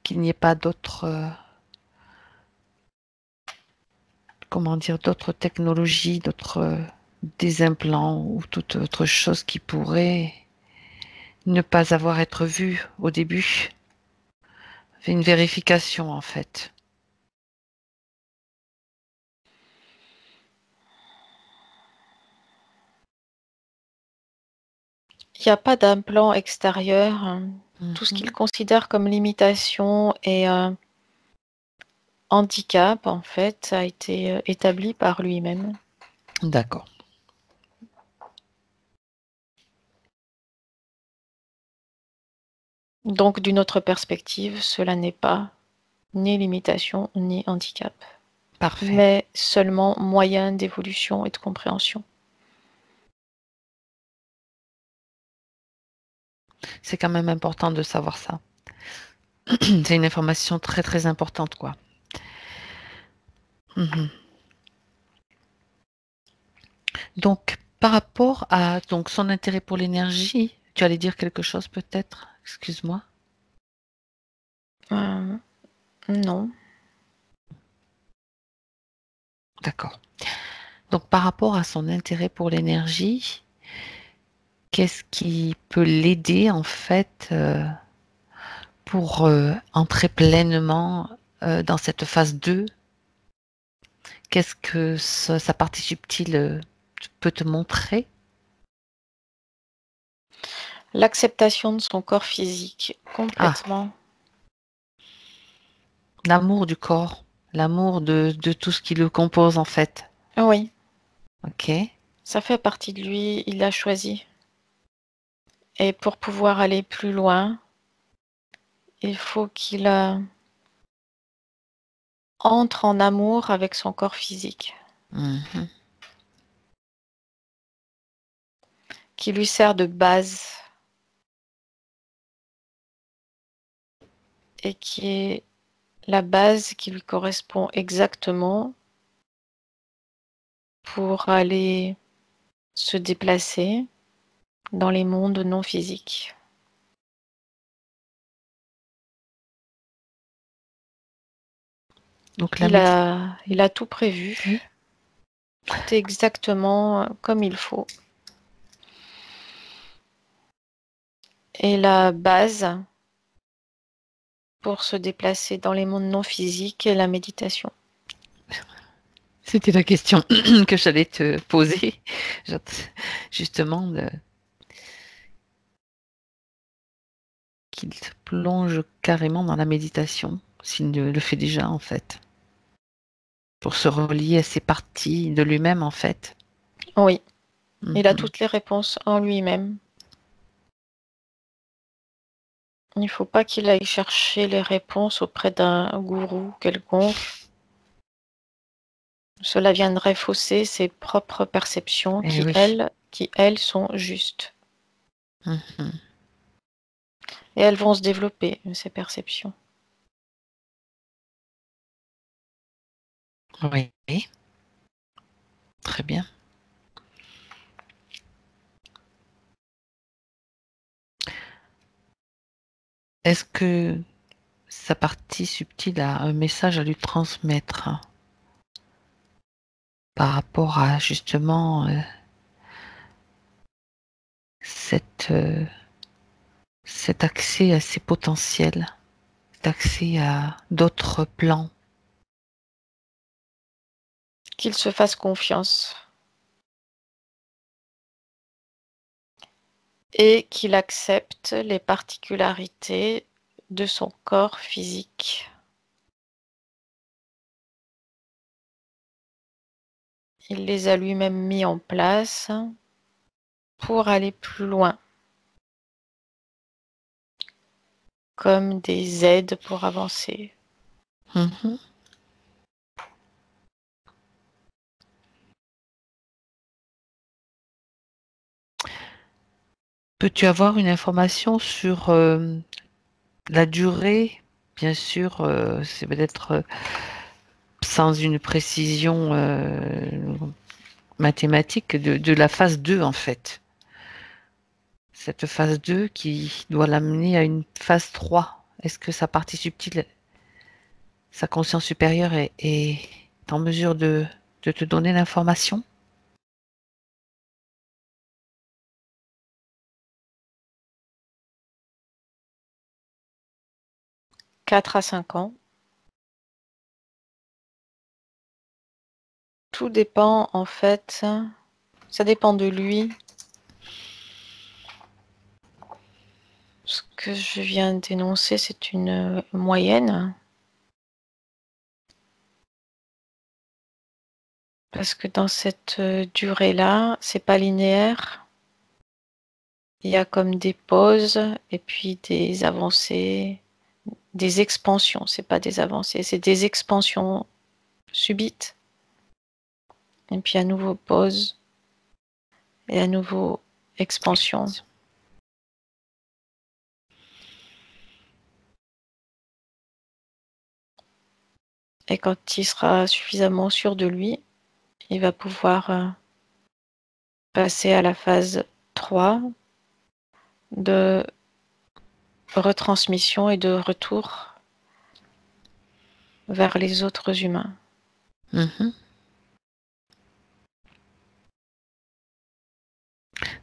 qu'il n'y ait pas d'autres d'autres technologies, des implants ou toute autre chose qui pourrait ne pas avoir être vue au début Fais une vérification en fait. Il n'y a pas d'implant extérieur. Tout ce Mhm. qu'il considère comme limitation et handicap, en fait, a été établi par lui-même. D'accord. Donc, d'une autre perspective, cela n'est pas ni limitation ni handicap, Parfait. mais seulement moyen d'évolution et de compréhension. C'est quand même important de savoir ça. C'est une information très très importante, quoi. Mhm. Donc, par rapport à donc, son intérêt pour l'énergie, tu allais dire quelque chose peut-être? Excuse-moi. Non. D'accord. Donc, par rapport à son intérêt pour l'énergie, qu'est-ce qui peut l'aider en fait pour entrer pleinement dans cette phase 2? Qu'est-ce que sa partie subtile peut te montrer? L'acceptation de son corps physique, Ah, complètement. l'amour du corps, l'amour de tout ce qui le compose en fait. Oui, Ok. ça fait partie de lui, il l'a choisi. Et pour pouvoir aller plus loin, il faut qu'il entre en amour avec son corps physique, Mhm. qui lui sert de base et qui est la base qui lui correspond exactement pour aller se déplacer dans les mondes non physiques. Donc la Il a tout prévu, tout est exactement comme il faut. Et la base pour se déplacer dans les mondes non physiques est la méditation. C'était la question que j'allais te poser. Justement, qu'il se plonge carrément dans la méditation, s'il le fait déjà en fait, pour se relier à ces parties de lui-même en fait. Oui, il a Mhm. toutes les réponses en lui-même. Il ne faut pas qu'il aille chercher les réponses auprès d'un gourou quelconque. Cela viendrait fausser ses propres perceptions Eh oui. qui, elles, sont justes. Mhm. Et elles vont se développer, ces perceptions. Oui. Très bien. Est-ce que sa partie subtile a un message à lui transmettre par rapport à justement cette, cet accès à ses potentiels, cet accès à d'autres plans? Qu'il se fasse confiance. Et qu'il accepte les particularités de son corps physique. Il les a lui-même mis en place pour aller plus loin, comme des aides pour avancer. Mhm. Peux-tu avoir une information sur la durée? Bien sûr, c'est peut-être sans une précision mathématique de la phase 2 en fait. Cette phase 2 qui doit l'amener à une phase 3. Est-ce que sa partie subtile, sa conscience supérieure est en mesure de te donner l'information? 4 à 5 ans. Tout dépend, en fait, ça dépend de lui. Ce que je viens d'énoncer, c'est une moyenne. Parce que dans cette durée-là, c'est pas linéaire. Il y a comme des pauses et puis des avancées, des expansions. C'est pas des avancées, c'est des expansions subites. Et puis à nouveau pause et à nouveau expansion. Et quand il sera suffisamment sûr de lui, il va pouvoir passer à la phase 3 de retransmission et de retour vers les autres humains. Mhm.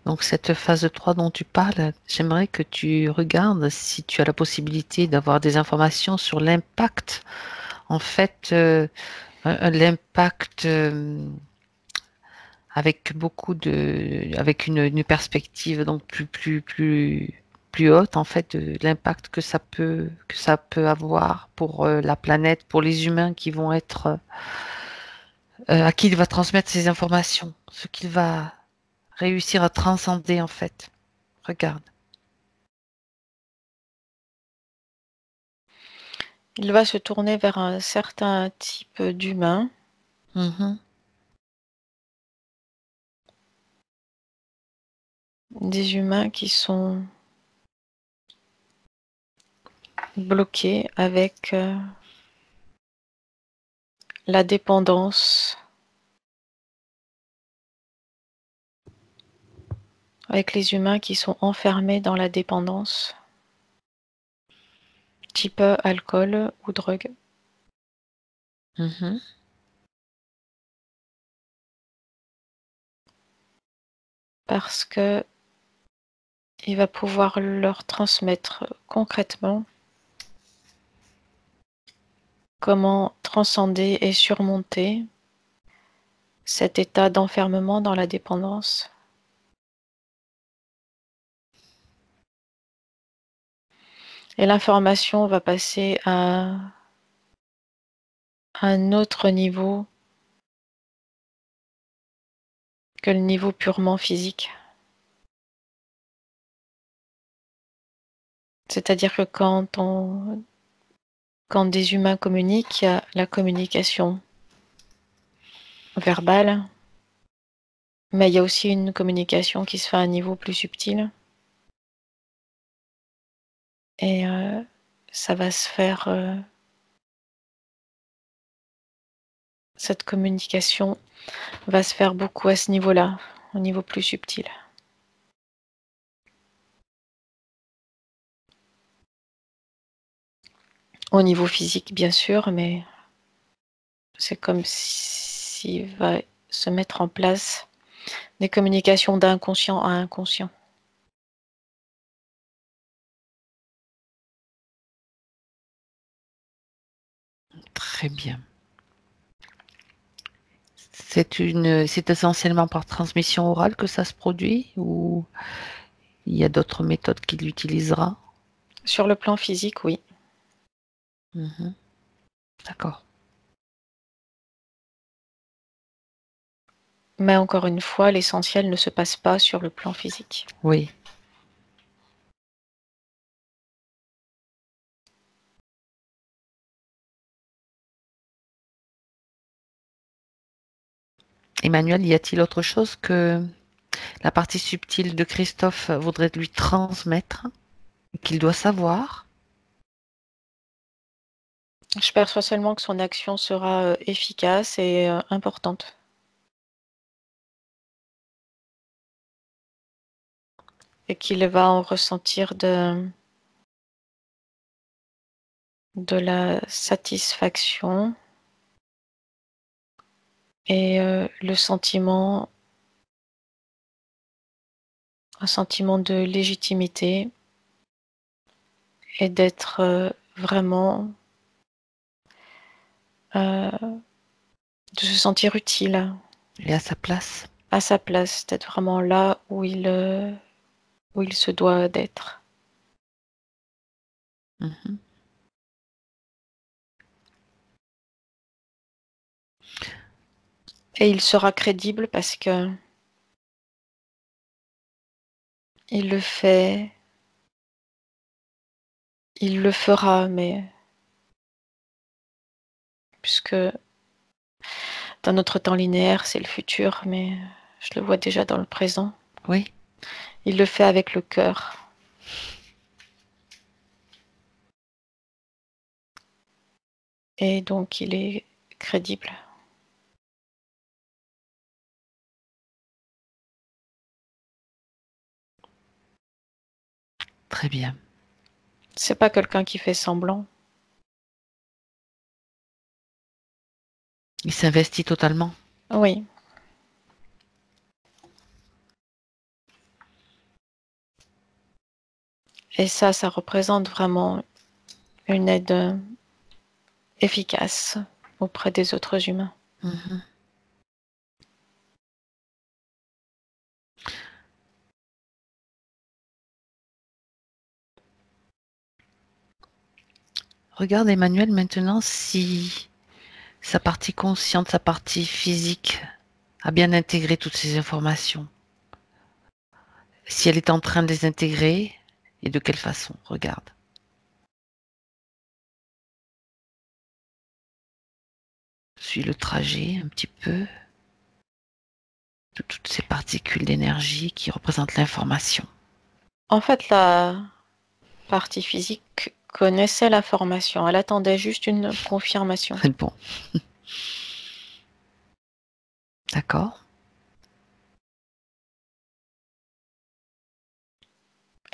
Donc cette phase 3 dont tu parles, j'aimerais que tu regardes si tu as la possibilité d'avoir des informations sur l'impact, en fait, l'impact avec avec une perspective donc plus haute, en fait, de l'impact que ça peut avoir pour la planète, pour les humains qui vont être, à qui il va transmettre ces informations, ce qu'il va réussir à transcender, en fait. Regarde. Il va se tourner vers un certain type d'humain. Mhm. Des humains qui sont bloqués avec la dépendance, avec les humains qui sont enfermés dans la dépendance, type alcool ou drogue. Mhm. Parce que il va pouvoir leur transmettre concrètement comment transcender et surmonter cet état d'enfermement dans la dépendance. Et l'information va passer à un autre niveau que le niveau purement physique. C'est-à-dire que quand des humains communiquent, il y a la communication verbale, mais il y a aussi une communication qui se fait à un niveau plus subtil. Et ça va se faire, cette communication va se faire beaucoup à ce niveau-là, au niveau plus subtil. Au niveau physique, bien sûr, mais c'est comme s'il va se mettre en place des communications d'inconscient à inconscient. Très bien. C'est essentiellement par transmission orale que ça se produit ou il y a d'autres méthodes qu'il utilisera? Sur le plan physique, oui. Mhm. D'accord. Mais encore une fois, l'essentiel ne se passe pas sur le plan physique. Oui. Emmanuel, y a-t-il autre chose que la partie subtile de Christophe voudrait lui transmettre et qu'il doit savoir? Je perçois seulement que son action sera efficace et importante. Et qu'il va en ressentir de la satisfaction et le sentiment, un sentiment de légitimité et d'être vraiment de se sentir utile Et à sa place. à sa place, d'être vraiment là où il se doit d'être. Mhm. Et il sera crédible parce que il le fait, il le fera, mais puisque dans notre temps linéaire, c'est le futur, mais je le vois déjà dans le présent. Oui, Il le fait avec le cœur. Et donc, il est crédible. très bien. C'est pas quelqu'un qui fait semblant. Il s'investit totalement. Oui. Et ça représente vraiment une aide efficace auprès des autres humains. Mhm. Regarde Emmanuel maintenant si sa partie consciente, sa partie physique a bien intégré toutes ces informations. Si elle est en train de les intégrer et de quelle façon, regarde. Suis le trajet un petit peu de toutes ces particules d'énergie qui représentent l'information. En fait, la partie physique connaissait la formation. Elle attendait juste une confirmation. Bon, d'accord.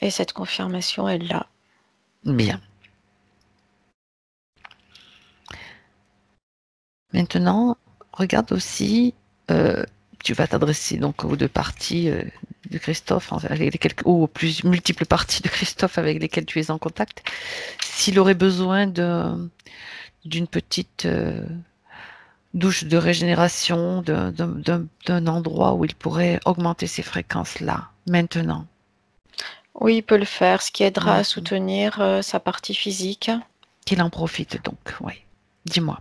Et cette confirmation est là. Bien. Maintenant, regarde aussi, tu vas t'adresser donc aux deux parties de Christophe, avec lesquelles, ou aux plus multiples parties de Christophe avec lesquelles tu es en contact. S'il aurait besoin d'une petite douche de régénération, d'un endroit où il pourrait augmenter ses fréquences là, maintenant. Oui, il peut le faire, ce qui aidera à Mhm. soutenir sa partie physique, Qu'il en profite donc, oui. Dis-moi.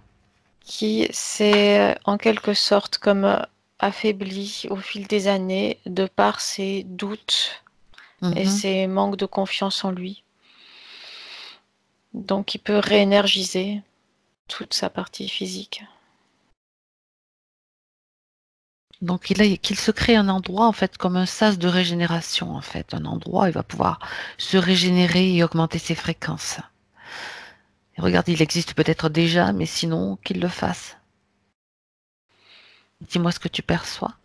qui s'est en quelque sorte comme affaiblie au fil des années de par ses doutes et Mhm. ses manques de confiance en lui. Donc il peut réénergiser toute sa partie physique. Donc qu'il se crée un endroit en fait comme un sas de régénération en fait, un endroit où il va pouvoir se régénérer et augmenter ses fréquences. Et regarde, il existe peut-être déjà, mais sinon qu'il le fasse. Dis-moi ce que tu perçois.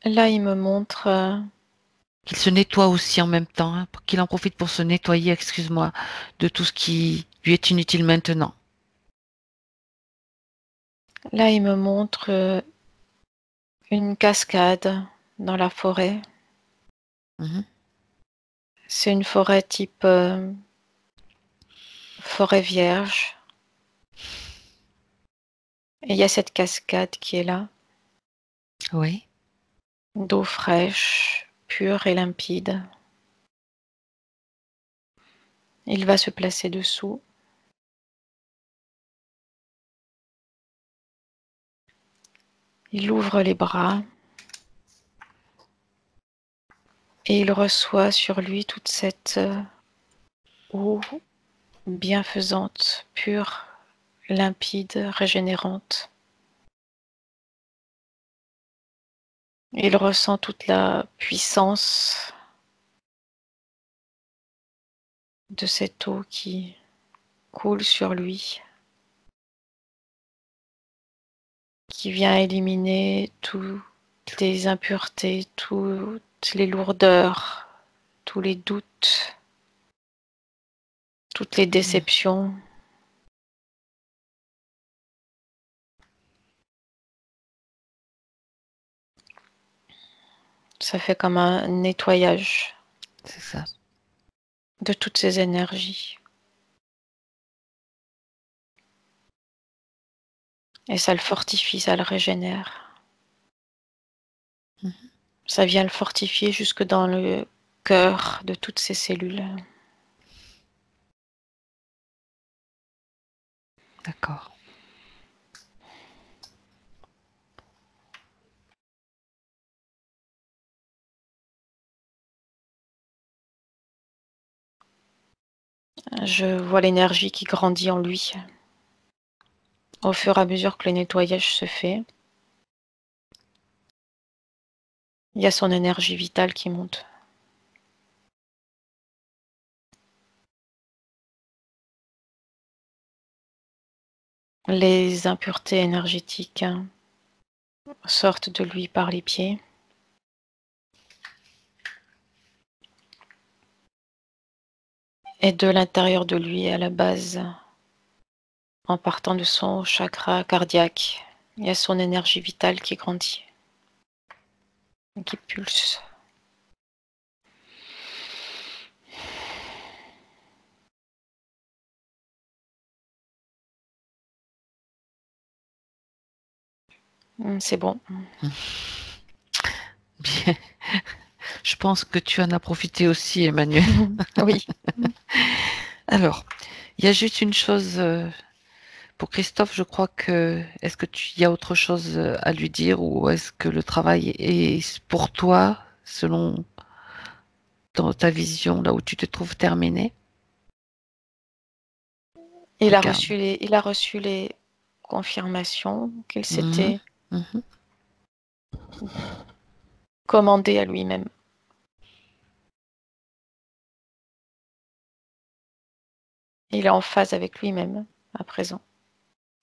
Là, il me montre, Qu'il se nettoie aussi en même temps, hein, qu'il en profite pour se nettoyer, excuse-moi, de tout ce qui lui est inutile maintenant. une cascade dans la forêt. Mhm. C'est une forêt type forêt vierge. Et il y a cette cascade qui est là, Oui, d'eau fraîche, pure et limpide. Il va se placer dessous. Il ouvre les bras et il reçoit sur lui toute cette eau bienfaisante, pure, limpide, régénérante. Il ressent toute la puissance de cette eau qui coule sur lui, qui vient éliminer toutes les impuretés, toutes les lourdeurs, tous les doutes, toutes les déceptions. Ça fait comme un nettoyage c'est ça. de toutes ces énergies. Et ça le fortifie, ça le régénère. Mhm. Ça vient le fortifier jusque dans le cœur de toutes ces cellules. D'accord. Je vois l'énergie qui grandit en lui au fur et à mesure que le nettoyage se fait. Il y a son énergie vitale qui monte. Les impuretés énergétiques sortent de lui par les pieds. Et de l'intérieur de lui, à la base, en partant de son chakra cardiaque, il y a son énergie vitale qui grandit, qui pulse. C'est bon. Bien. Je pense que tu en as profité aussi, Emmanuel. Oui. Alors, il y a juste une chose pour Christophe, je crois que est-ce que tu y a autre chose à lui dire ou est-ce que le travail est pour toi, selon ta vision, là où tu te trouves terminé? Il a Regarde. reçu les confirmations qu'il Mhm, s'était mhm. commandé à lui-même. Il est en phase avec lui-même à présent.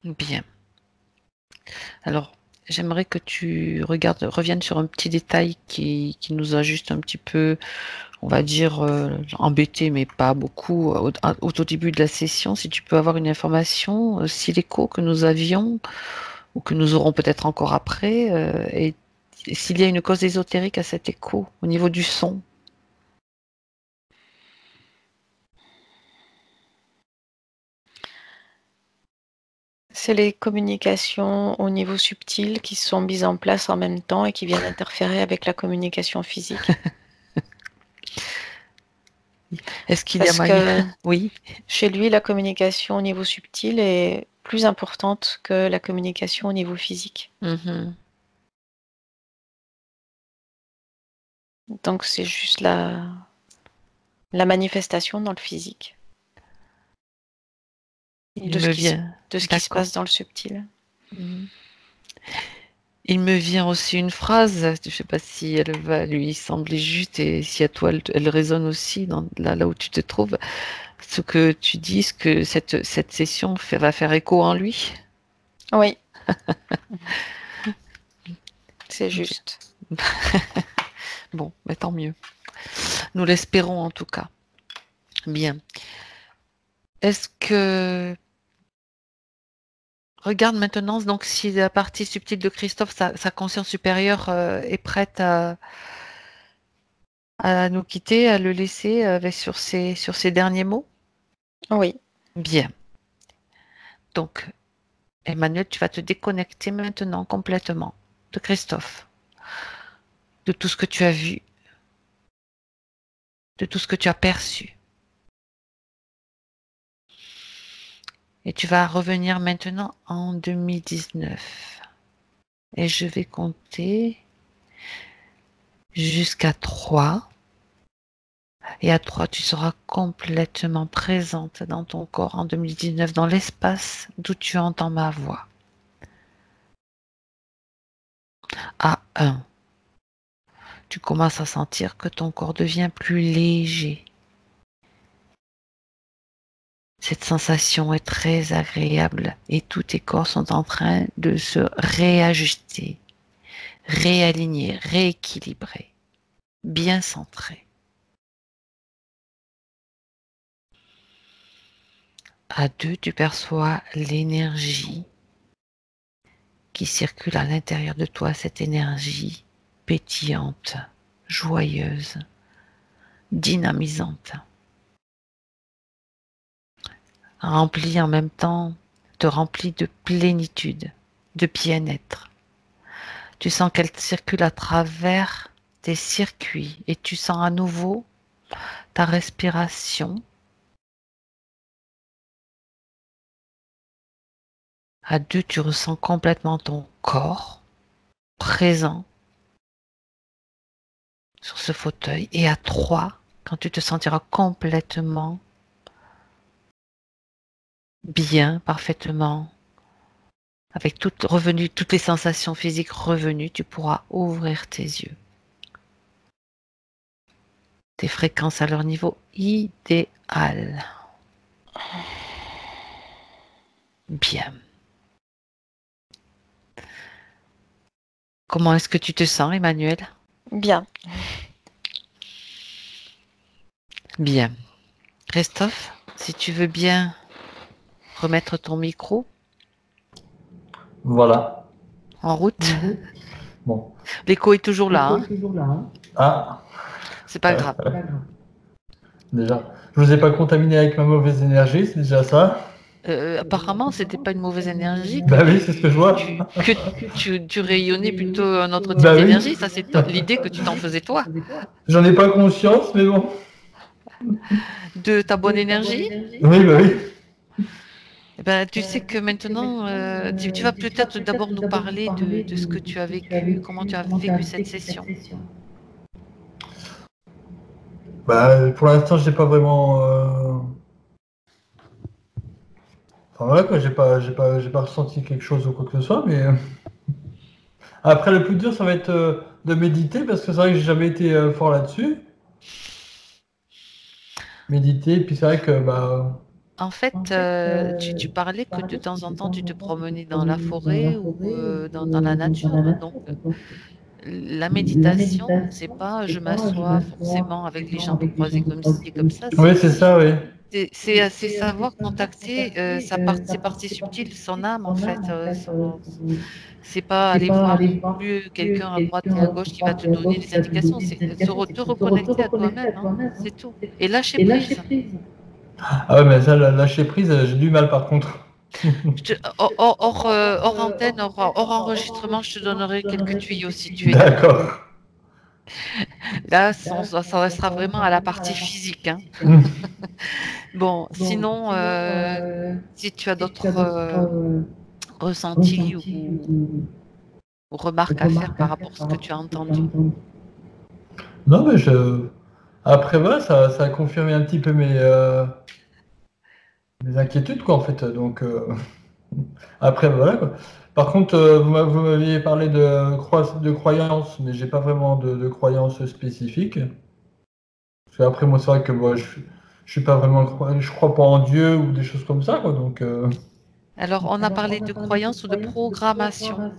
Bien. Alors, j'aimerais que tu reviennes sur un petit détail qui nous a juste un petit peu, on va dire, embêté, mais pas beaucoup, au début de la session. Si tu peux avoir une information, si l'écho que nous avions, ou que nous aurons peut-être encore après, et s'il y a une cause ésotérique à cet écho, au niveau du son. C'est les communications au niveau subtil qui sont mises en place en même temps et qui viennent interférer avec la communication physique. Est-ce qu'il y a Parce moyen? que Oui. chez lui, la communication au niveau subtil est plus importante que la communication au niveau physique. Mhm. Donc c'est juste la manifestation dans le physique Il me vient. de ce qui se D'accord. passe dans le subtil. Mhm. Il me vient aussi une phrase, je ne sais pas si elle va lui sembler juste et si à toi elle résonne aussi là où tu te trouves. Ce que tu dis, ce que cette session va faire écho en lui. Oui, c'est juste. Bon, mais tant mieux. Nous l'espérons en tout cas. Bien. Est-ce que regarde maintenant donc si la partie subtile de Christophe, sa conscience supérieure est prête à nous quitter, à le laisser sur ses derniers mots? Oui, Bien. Donc, Emmanuel, tu vas te déconnecter maintenant complètement de Christophe, de tout ce que tu as vu, de tout ce que tu as perçu. Et tu vas revenir maintenant en 2019. Et je vais compter jusqu'à 3. Et à 3, tu seras complètement présente dans ton corps en 2019, dans l'espace d'où tu entends ma voix. À 1, tu commences à sentir que ton corps devient plus léger. Cette sensation est très agréable et tous tes corps sont en train de se réajuster, réaligner, rééquilibrer, bien centrés. À 2, tu perçois l'énergie qui circule à l'intérieur de toi, cette énergie pétillante, joyeuse, dynamisante, remplie en même temps, te remplit de plénitude, de bien-être. Tu sens qu'elle circule à travers tes circuits et tu sens à nouveau ta respiration. À 2, tu ressens complètement ton corps présent sur ce fauteuil. Et à 3, quand tu te sentiras complètement bien, parfaitement, avec toutes les sensations physiques revenues, tu pourras ouvrir tes yeux. Tes fréquences à leur niveau idéal. Bien. Comment est-ce que tu te sens, Emmanuel? Bien. Bien. Christophe, si tu veux bien remettre ton micro Voilà. en route. Bon. L'écho est toujours là. Hein. Ah, C'est pas grave. déjà. Je vous ai pas contaminé avec ma mauvaise énergie, c'est déjà ça. Apparemment, c'était pas une mauvaise énergie. Bah oui, c'est ce que je vois. Tu rayonnais plutôt un autre type Bah oui. d'énergie. Ça, c'est l'idée que tu t'en faisais toi. J'en ai pas conscience, mais bon. De ta bonne énergie. Oui, bah oui. Eh ben, tu sais que maintenant, tu vas peut-être d'abord nous parler de ce que tu as vécu, comment tu as vécu cette session. Bah, pour l'instant, j'ai pas vraiment. Enfin voilà quoi, j'ai pas ressenti quelque chose ou quoi que ce soit, mais après le plus dur, ça va être de méditer parce que c'est vrai que j'ai jamais été fort là-dessus. Méditer, puis c'est vrai que bah. En fait, tu parlais que de temps en temps, tu te promenais dans la forêt ou dans la nature. Donc, la méditation, c'est pas je m'assois forcément avec les jambes croisées comme ci et comme ça. Oui, c'est ça, oui. C'est savoir contacter ses parties subtiles, son âme en fait. C'est pas aller voir non plus quelqu'un à droite et à gauche qui va te donner des indications. C'est te reconnecter à toi-même, hein, c'est tout. Et lâcher prise. Ah ouais, mais ça, lâcher prise, j'ai du mal par contre. Hors antenne, hors enregistrement, je te donnerai quelques tuyaux si tu es D'accord. Là, ça restera vraiment à la partie physique. Hein. Bon, sinon, si tu as d'autres ressentis ou remarques à faire par rapport à ce que tu as entendu. Non, mais après, voilà, ça a confirmé un petit peu mes inquiétudes, quoi, en fait. Donc, après, voilà, quoi. Par contre, vous m'aviez parlé de croyances, mais j'ai pas vraiment de croyances spécifiques. Parce qu'après, moi, c'est vrai que moi, je suis pas vraiment je crois pas en Dieu ou des choses comme ça, quoi. Donc, Alors, on a parlé de croyances ou de programmation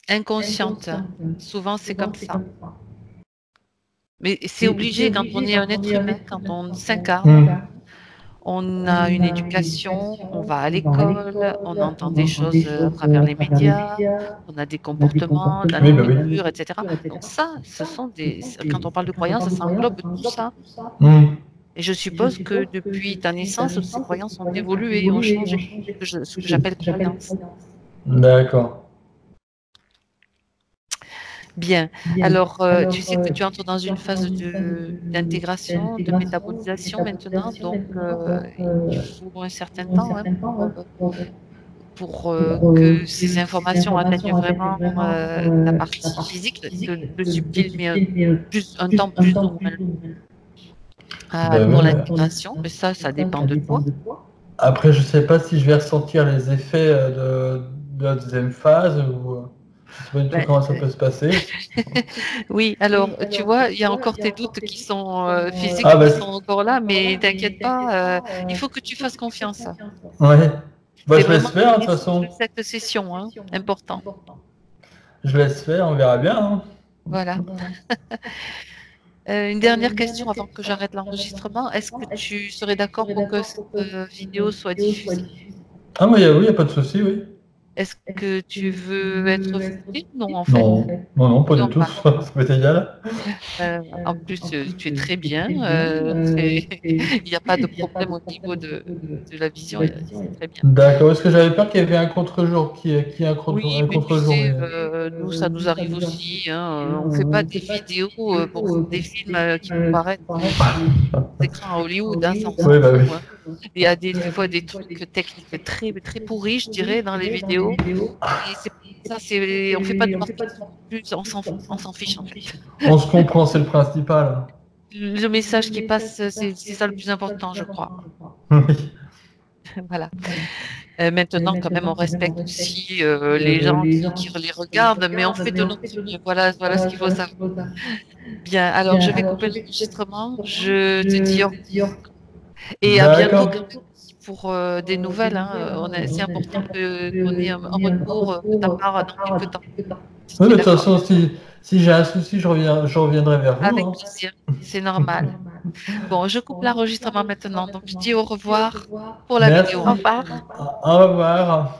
inconsciente. Souvent, c'est comme ça. Mais c'est obligé quand on est un être humain, quand on s'incarne. On a une éducation, on va à l'école, on entend des choses à travers les médias, on a des comportements, la Oui, bah oui. nourriture, etc. Donc ça, quand on parle de croyances, ça englobe tout ça. Et je suppose que depuis ta naissance, ces croyances ont évolué et ont changé, ce que j'appelle croyances. D'accord. Bien. Alors, tu sais que tu entres dans une phase d'intégration, de métabolisation maintenant, donc il faut un certain temps hein, pour que ces informations atteignent vraiment la partie physique, le subtil, mais un temps plus ou moins pour l'intégration, mais ça dépend de toi. Après, je sais pas si je vais ressentir les effets de la deuxième phase ou je sais pas du tout comment ça peut se passer. Oui, alors tu vois, il y a encore tes doutes qui sont physiques qui sont encore là, mais t'inquiète pas, il faut que tu fasses confiance. Ouais. Bah, C'est je laisse vraiment faire, de toute façon. cette session, hein, important. Je laisse faire, on verra bien. Hein. Voilà. Une dernière question avant que j'arrête l'enregistrement. Est-ce que tu serais d'accord pour que cette vidéo soit diffusée? Ah, oui, il n'y a pas de souci, oui. Est-ce que tu veux être foutu? Non, en fait. Non, pas Non, du tout. bah, Ça m'est égal. en plus, tu es très bien. Il n'y a pas de problème au niveau de la vision. C'est très bien. D'accord. Parce que j'avais peur qu'il y avait un contre-jour, qui un Oui, un mais tu contre-jour, sais, mais. nous, ça nous arrive aussi, hein. On ne fait pas des vidéos pour des films qui vont paraître aux écrans à Hollywood, hein, ça, on s'en Oui, bah fout, oui. hein. Il y a des fois des trucs techniques très, très pourris, je dirais, dans les vidéos. Et on fait pas de marketing plus, on s'en fiche en fait. On se comprend, c'est le principal. Le message qui passe, c'est ça le plus important, je crois. Oui. Voilà. Maintenant, quand même, on respecte aussi les gens qui les regardent, mais on fait de notre mieux. Voilà ce qu'il faut savoir. Bien, alors je vais couper l'enregistrement. Je te dis au revoir et à bientôt D'accord. quand même pour des nouvelles, hein. C'est important qu'on ait un retour de ta part dans quelques temps. Si Oui, tu mais es de toute d'accord. façon, si j'ai un souci, je reviendrai vers vous, Avec hein. plaisir, c'est normal. Bon, je coupe l'enregistrement maintenant. Donc, je dis au revoir pour la Merci. vidéo. Au revoir. Au revoir.